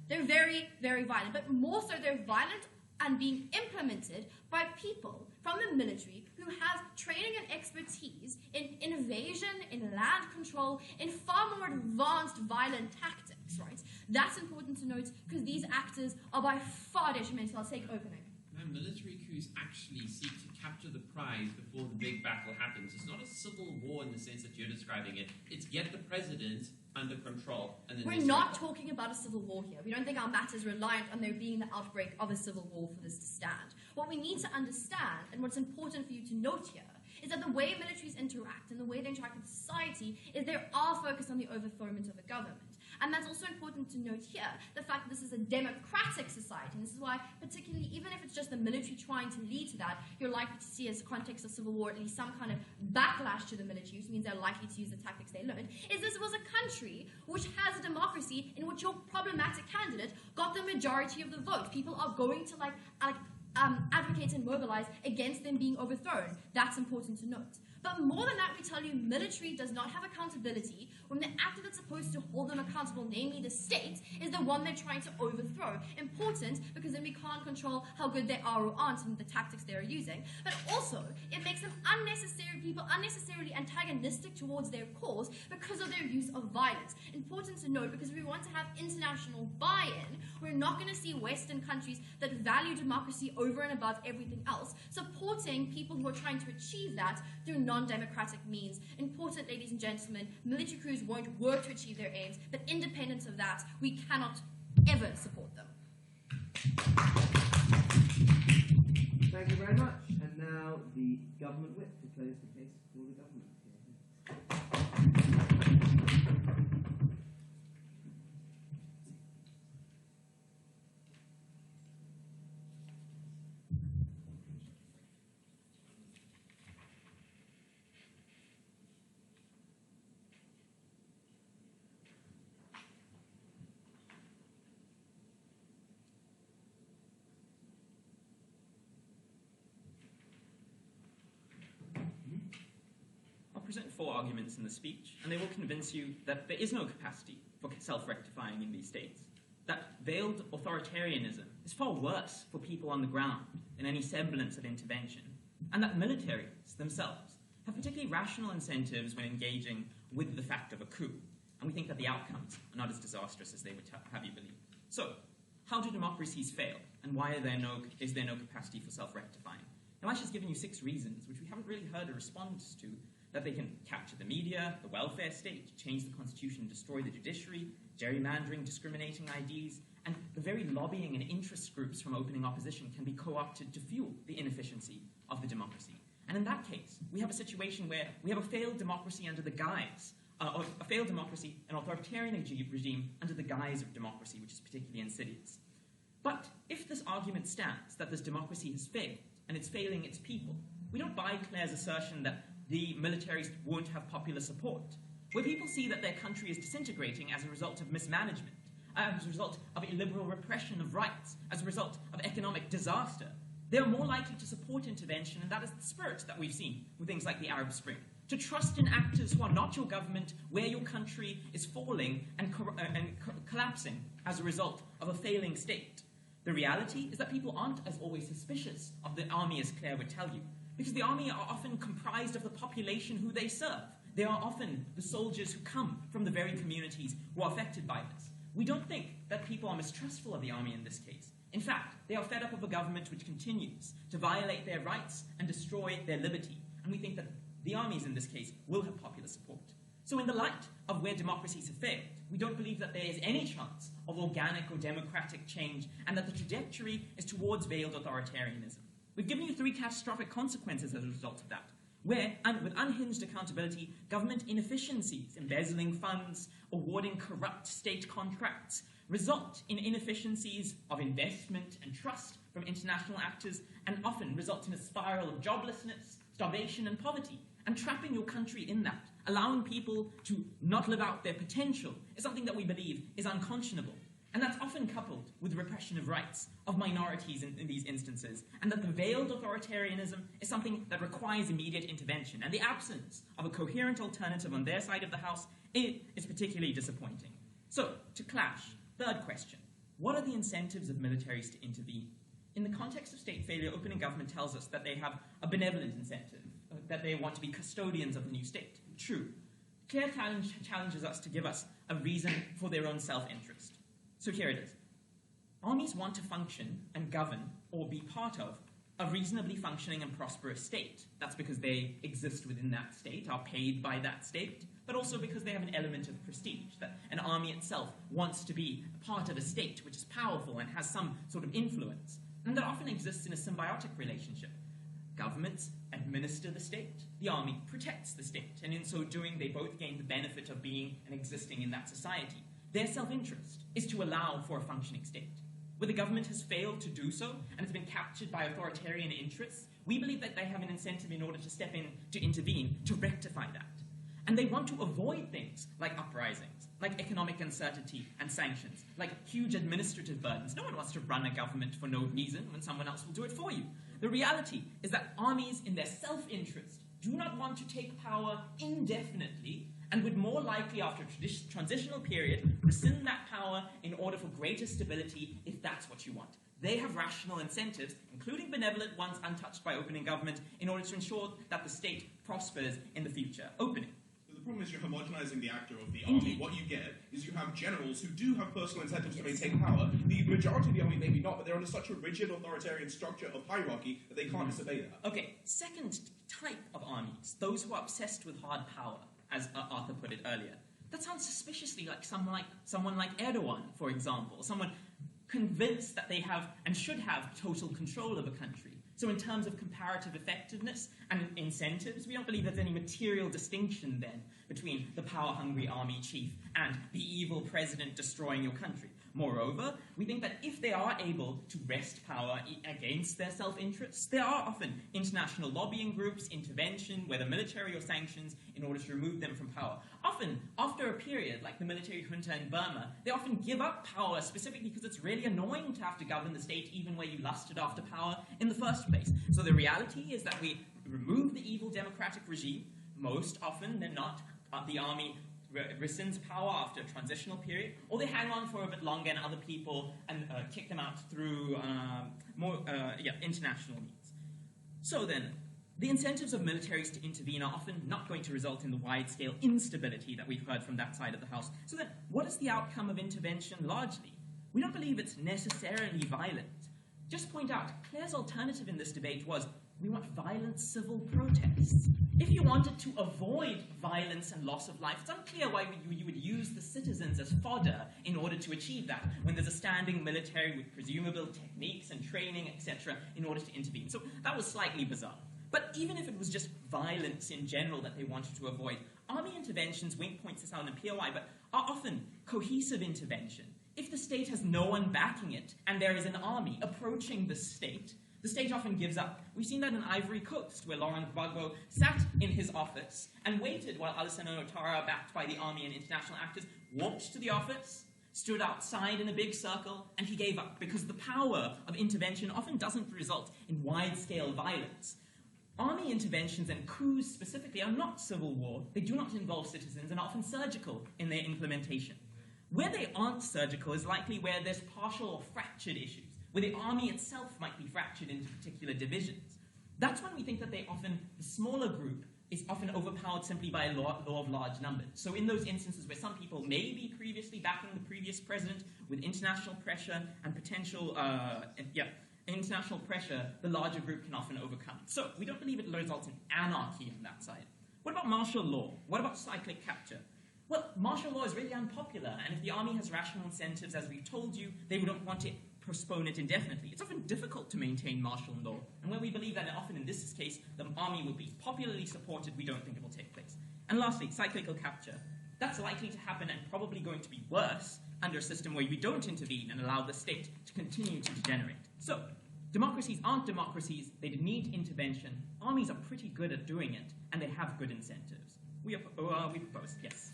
They're very, very violent. But more so, they're violent and being implemented by people from the military who have training and expertise in invasion, in land control, in far more advanced violent tactics, right? That's important to note because these actors are by far detrimental. I'll take opening. Now, military coups actually seek to capture the prize before the big battle happens. It's not a civil war in the sense that you're describing it. It's get the president under control. And then we're not talking about a civil war here. We don't think our matter is reliant on there being the outbreak of a civil war for this to stand. What we need to understand, and what's important for you to note here, is that the way militaries interact and the way they interact with society is they are focused on the overthrowment of a government. And that's also important to note here, the fact that this is a democratic society. And this is why, particularly, even if it's just the military trying to lead to that, you're likely to see, as a context of civil war, at least some kind of backlash to the military, which means they're likely to use the tactics they learned, is this was a country which has a democracy in which your problematic candidate got the majority of the vote. People are going to advocate and mobilize against them being overthrown. That's important to note. But more than that, we tell you military does not have accountability when the actor that's supposed to hold them accountable, namely the state, is the one they're trying to overthrow. Important because then we can't control how good they are or aren't in the tactics they're using. But also, it makes them unnecessarily antagonistic towards their cause because of their use of violence. Important to note, because if we want to have international buy-in, we're not going to see Western countries that value democracy over and above everything else supporting people who are trying to achieve that through non-democratic means. Important, ladies and gentlemen, military coups won't work to achieve their aims, but independent of that, we cannot ever support them. Thank you very much. And now the government whip to close the case for the government. Present 4 arguments in the speech, and they will convince you that there is no capacity for self-rectifying in these states, that veiled authoritarianism is far worse for people on the ground than any semblance of intervention, and that militaries themselves have particularly rational incentives when engaging with the fact of a coup, and we think that the outcomes are not as disastrous as they would have you believe. So, how do democracies fail, and why is there no capacity for self-rectifying? Now, Yash has given you 6 reasons, which we haven't really heard a response to that they can capture the media, the welfare state, change the constitution, destroy the judiciary, gerrymandering, discriminating IDs, and the very lobbying and interest groups from opening opposition can be co-opted to fuel the inefficiency of the democracy. And in that case, we have a situation where we have a failed democracy under the guise, a failed democracy, an authoritarian regime under the guise of democracy, which is particularly insidious. But if this argument stands that this democracy has failed, and it's failing its people, we don't buy Claire's assertion that the militaries won't have popular support. Where people see that their country is disintegrating as a result of mismanagement, as a result of illiberal repression of rights, as a result of economic disaster, they are more likely to support intervention, and that is the spirit that we've seen with things like the Arab Spring. To trust in actors who are not your government, where your country is falling and collapsing as a result of a failing state. The reality is that people aren't as always suspicious of the army as Claire would tell you, because the army are often comprised of the population who they serve. They are often the soldiers who come from the very communities who are affected by this. We don't think that people are mistrustful of the army in this case. In fact, they are fed up of a government which continues to violate their rights and destroy their liberty, and we think that the armies in this case will have popular support. So in the light of where democracies have failed, we don't believe that there is any chance of organic or democratic change, and that the trajectory is towards veiled authoritarianism. We've given you 3 catastrophic consequences as a result of that, where, with unhinged accountability, government inefficiencies, embezzling funds, awarding corrupt state contracts, result in inefficiencies of investment and trust from international actors, and often result in a spiral of joblessness, starvation, and poverty. And trapping your country in that, allowing people to not live out their potential, is something that we believe is unconscionable. And that's often coupled with repression of rights of minorities in these instances, and that the veiled authoritarianism is something that requires immediate intervention, and the absence of a coherent alternative on their side of the house is particularly disappointing. So, to clash, third question, what are the incentives of militaries to intervene? In the context of state failure, opening government tells us that they have a benevolent incentive, that they want to be custodians of the new state. True. Claire challenges us to give us a reason for their own self-interest. So here it is. Armies want to function and govern, or be part of, a reasonably functioning and prosperous state. That's because they exist within that state, are paid by that state, but also because they have an element of prestige, that an army itself wants to be part of a state which is powerful and has some sort of influence, and that often exists in a symbiotic relationship. Governments administer the state, the army protects the state, and in so doing they both gain the benefit of being and existing in that society. Their self-interest is to allow for a functioning state. Where the government has failed to do so and has been captured by authoritarian interests, we believe that they have an incentive in order to step in, to intervene, to rectify that. And they want to avoid things like uprisings, like economic uncertainty and sanctions, like huge administrative burdens. No one wants to run a government for no reason when someone else will do it for you. The reality is that armies, in their self-interest, do not want to take power indefinitely, and would more likely, after a transitional period, rescind that power in order for greater stability, if that's what you want. They have rational incentives, including benevolent ones untouched by opening government, in order to ensure that the state prospers in the future. Opening. The problem is you're homogenizing the actor of the army. Indeed. What you get is you have generals who do have personal incentives to maintain power. The majority of the army maybe not, but they're under such a rigid authoritarian structure of hierarchy that they can't disobey that. Okay, second type of armies, those who are obsessed with hard power, as Arthur put it earlier. That sounds suspiciously like someone like Erdogan, for example, someone convinced that they have and should have total control of a country. So in terms of comparative effectiveness and incentives, we don't believe there's any material distinction then between the power-hungry army chief and the evil president destroying your country. Moreover, we think that if they are able to wrest power against their self-interests, there are often international lobbying groups, intervention, whether military or sanctions, in order to remove them from power. Often, after a period, like the military junta in Burma, they often give up power specifically because it's really annoying to have to govern the state even where you lusted after power in the first place. So the reality is that we remove the evil democratic regime. Most often than not, the army rescinds power after a transitional period, or they hang on for a bit longer and other people and kick them out through international means. So then, the incentives of militaries to intervene are often not going to result in the wide-scale instability that we've heard from that side of the house. So then, what is the outcome of intervention largely? We don't believe it's necessarily violent. Just point out, Claire's alternative in this debate was, we want violent civil protests. If you wanted to avoid violence and loss of life, it's unclear why you would use the citizens as fodder in order to achieve that, when there's a standing military with presumable techniques and training, etc., in order to intervene. So that was slightly bizarre. But even if it was just violence in general that they wanted to avoid, army interventions, Wink points this out in the POI, but are often cohesive intervention. If the state has no one backing it, and there is an army approaching the state often gives up. We've seen that in Ivory Coast, where Laurent Gbagbo sat in his office and waited while Alassane Ouattara, backed by the army and international actors, walked to the office, stood outside in a big circle, and he gave up, because the power of intervention often doesn't result in wide-scale violence. Army interventions and coups specifically are not civil war. They do not involve citizens and are often surgical in their implementation. Where they aren't surgical is likely where there's partial or fractured issues, where the army itself might be fractured into particular divisions. That's when we think that the smaller group is often overpowered simply by a law of large numbers. So in those instances where some people may be previously backing the previous president, with international pressure and potential, international pressure, the larger group can often overcome. So we don't believe it results in anarchy on that side. What about martial law? What about cyclic capture? Well, martial law is really unpopular, and if the army has rational incentives, as we've told you, they wouldn't want to postpone it indefinitely. It's often difficult to maintain martial law, and when we believe that often in this case the army will be popularly supported, we don't think it will take place. And lastly, cyclical capture. That's likely to happen and probably going to be worse under a system where we don't intervene and allow the state to continue to degenerate. So, democracies aren't democracies, they need intervention. Armies are pretty good at doing it, and they have good incentives. We propose, yes.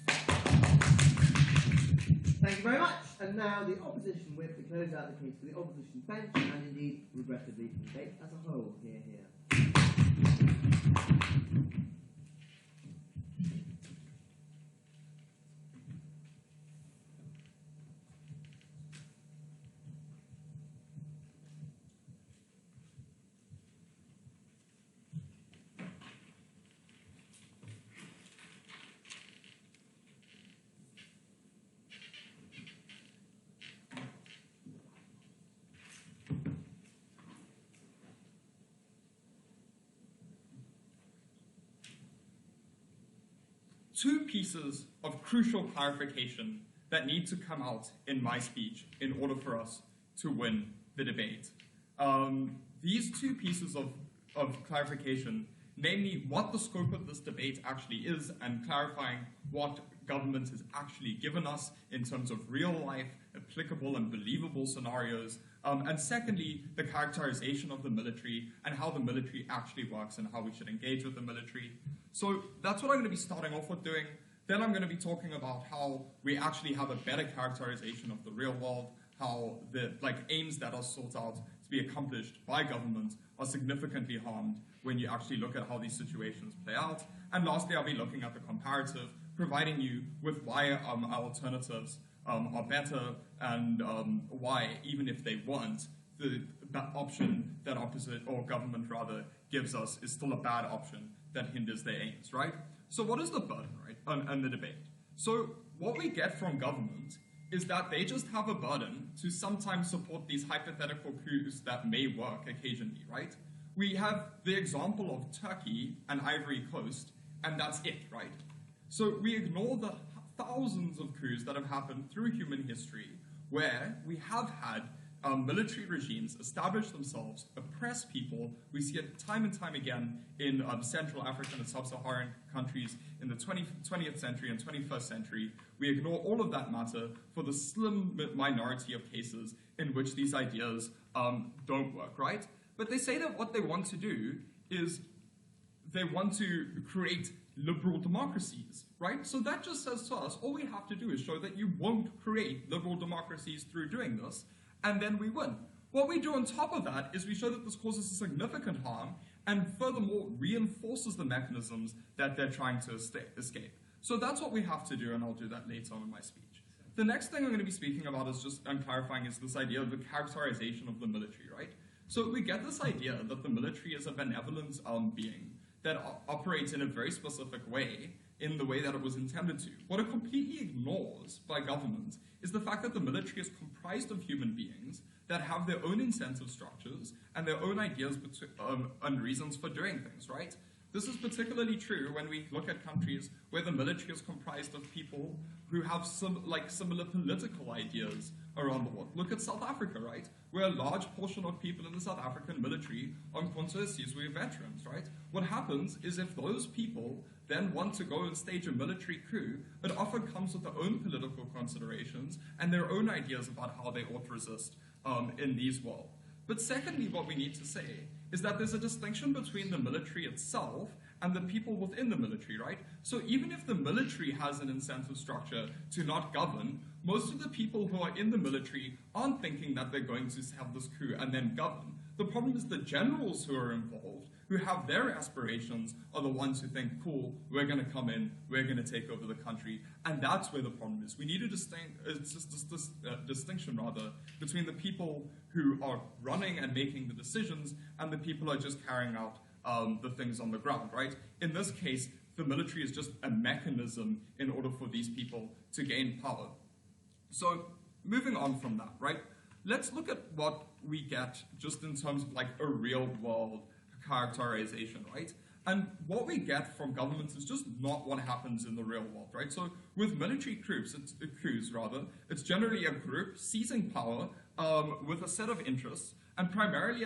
Thank you very much. And now the opposition whip to close out the case for the opposition bench, and indeed, regrettably, the debate as a whole. Here, here. Two pieces of crucial clarification that need to come out in my speech in order for us to win the debate. These two pieces of clarification, namely what the scope of this debate actually is and clarifying what government has actually given us in terms of real-life, applicable and believable scenarios, and secondly, the characterization of the military and how the military actually works and how we should engage with the military. So that's what I'm going to be starting off with doing. Then I'm going to be talking about how we actually have a better characterization of the real world, how the aims that are sought out to be accomplished by government are significantly harmed when you actually look at how these situations play out. And lastly, I'll be looking at the comparative, providing you with why our alternatives are better and why, even if they weren't, the option that opposite, or government rather, gives us is still a bad option that hinders their aims, right? So what is the burden, right, and the debate? So what we get from government is that they just have a burden to sometimes support these hypothetical coups that may work occasionally, right? We have the example of Turkey and Ivory Coast, and that's it, right? So we ignore the thousands of coups that have happened through human history where we have had military regimes establish themselves, oppress people. We see it time and time again in Central African and Sub-Saharan countries in the 20th century and 21st century. We ignore all of that matter for the slim minority of cases in which these ideas don't work, right? But they say that what they want to do is they want to create liberal democracies, right? So that just says to us, all we have to do is show that you won't create liberal democracies through doing this, and then we win. What we do on top of that is we show that this causes significant harm and furthermore reinforces the mechanisms that they're trying to escape. So that's what we have to do, and I'll do that later on in my speech. The next thing I'm going to be speaking about is just clarifying is this idea of the characterization of the military, right? So we get this idea that the military is a benevolent being that operates in a very specific way in the way that it was intended to. What it completely ignores by government is the fact that the military is comprised of human beings that have their own incentive structures and their own ideas and reasons for doing things, right? This is particularly true when we look at countries where the military is comprised of people who have similar political ideas around the world. Look at South Africa, right? Where a large portion of people in the South African military are we're veterans, right? What happens is if those people then want to go and stage a military coup, it often comes with their own political considerations and their own ideas about how they ought to resist in these worlds. But secondly, what we need to say is that there's a distinction between the military itself and the people within the military, right? So even if the military has an incentive structure to not govern, most of the people who are in the military aren't thinking that they're going to have this coup and then govern. The problem is the generals who are involved, who have their aspirations, are the ones who think, cool, we're going to come in, we're going to take over the country. And that's where the problem is. We need a distinction between the people who are running and making the decisions and the people who are just carrying out the things on the ground, right? In this case, the military is just a mechanism in order for these people to gain power. So moving on from that, right? Let's look at what we get just in terms of like a real world characterization, right? And what we get from governments is just not what happens in the real world, right? So with military coups, it's generally a group seizing power with a set of interests and primarily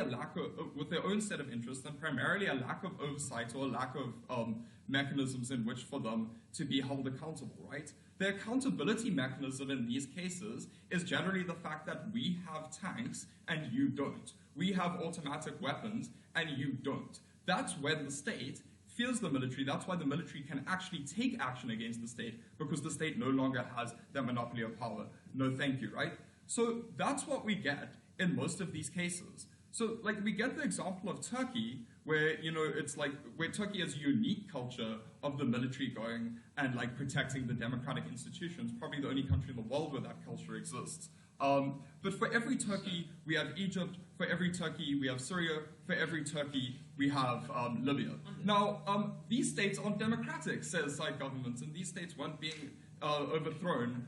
with their own set of interests and primarily a lack of oversight or a lack of mechanisms in which for them to be held accountable, right? The accountability mechanism in these cases is generally the fact that we have tanks and you don't. We have automatic weapons and you don't. That's when the state fears the military. That's why the military can actually take action against the state, because the state no longer has the monopoly of power. No thank you, right? So that's what we get in most of these cases. So like we get the example of Turkey, where it's like where Turkey has a unique culture of the military going and like protecting the democratic institutions, probably the only country in the world where that culture exists. But for every Turkey, we have Egypt. For every Turkey, we have Syria. For every Turkey, we have Libya. Now, these states aren't democratic, says side governments, and these states weren't being overthrown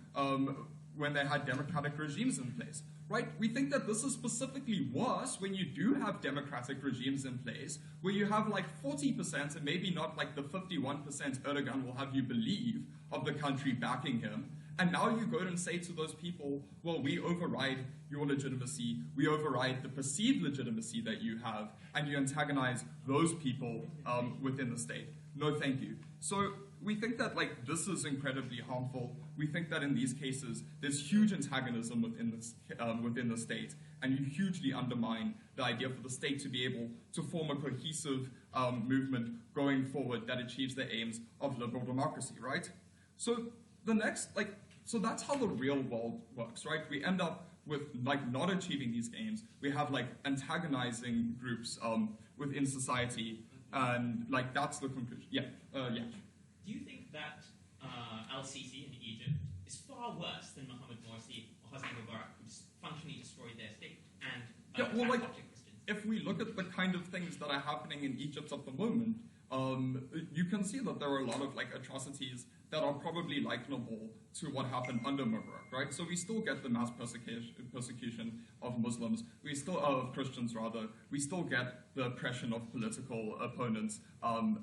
when they had democratic regimes in place. Right? We think that this is specifically worse when you do have democratic regimes in place, where you have like 40% and maybe not like the 51% Erdogan will have you believe of the country backing him. And now you go and say to those people, well, we override your legitimacy, we override the perceived legitimacy that you have, and you antagonize those people within the state. No, thank you. So we think that like this is incredibly harmful. We think that in these cases, there's huge antagonism within the state, and you hugely undermine the idea for the state to be able to form a cohesive movement going forward that achieves the aims of liberal democracy, right? So the next, so that's how the real world works, right? We end up with like not achieving these aims. We have like antagonizing groups within society, and like that's the conclusion. Yeah. Do you think that Al-Sisi in Egypt is far worse than Mohammed Morsi or Hosni Mubarak, who functionally destroyed their state and Christians? If we look at the kind of things that are happening in Egypt at the moment, you can see that there are a lot of like atrocities that are probably likenable to what happened under Mubarak, right? So we still get the mass persecution of Muslims, of Christians rather. We still get the oppression of political opponents,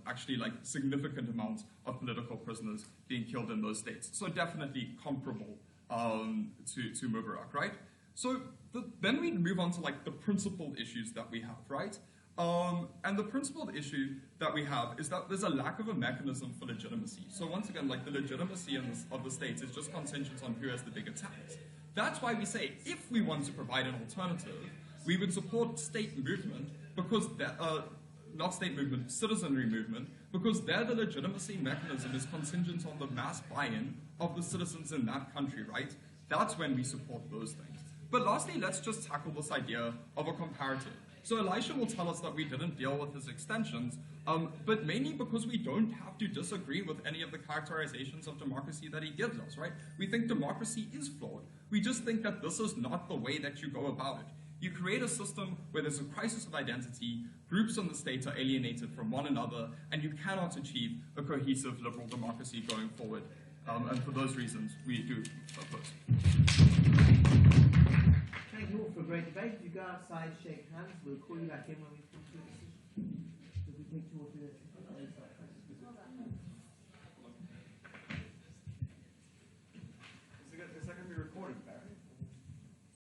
actually like significant amounts of political prisoners being killed in those states. So definitely comparable to Mubarak, right? So then we move on to like the principled issues that we have, right? And the principled issue that we have is that there's a lack of a mechanism for legitimacy. So once again, like the legitimacy of the states is just contingent on who has the bigger tax. That's why we say if we want to provide an alternative, we would support state movement because not state movement, citizenry movement, because there the legitimacy mechanism is contingent on the mass buy-in of the citizens in that country, right? That's when we support those things. But lastly, let's just tackle this idea of a comparative. So Elisha will tell us that we didn't deal with his extensions, but mainly because we don't have to disagree with any of the characterizations of democracy that he gives us, right? We think democracy is flawed. We just think that this is not the way that you go about it. You create a system where there's a crisis of identity, groups in the state are alienated from one another, and you cannot achieve a cohesive liberal democracy going forward. And for those reasons, we do oppose. Thank you all for a great debate. If you go outside, shake hands. We'll call you back in when we come to a decision. So we take towards the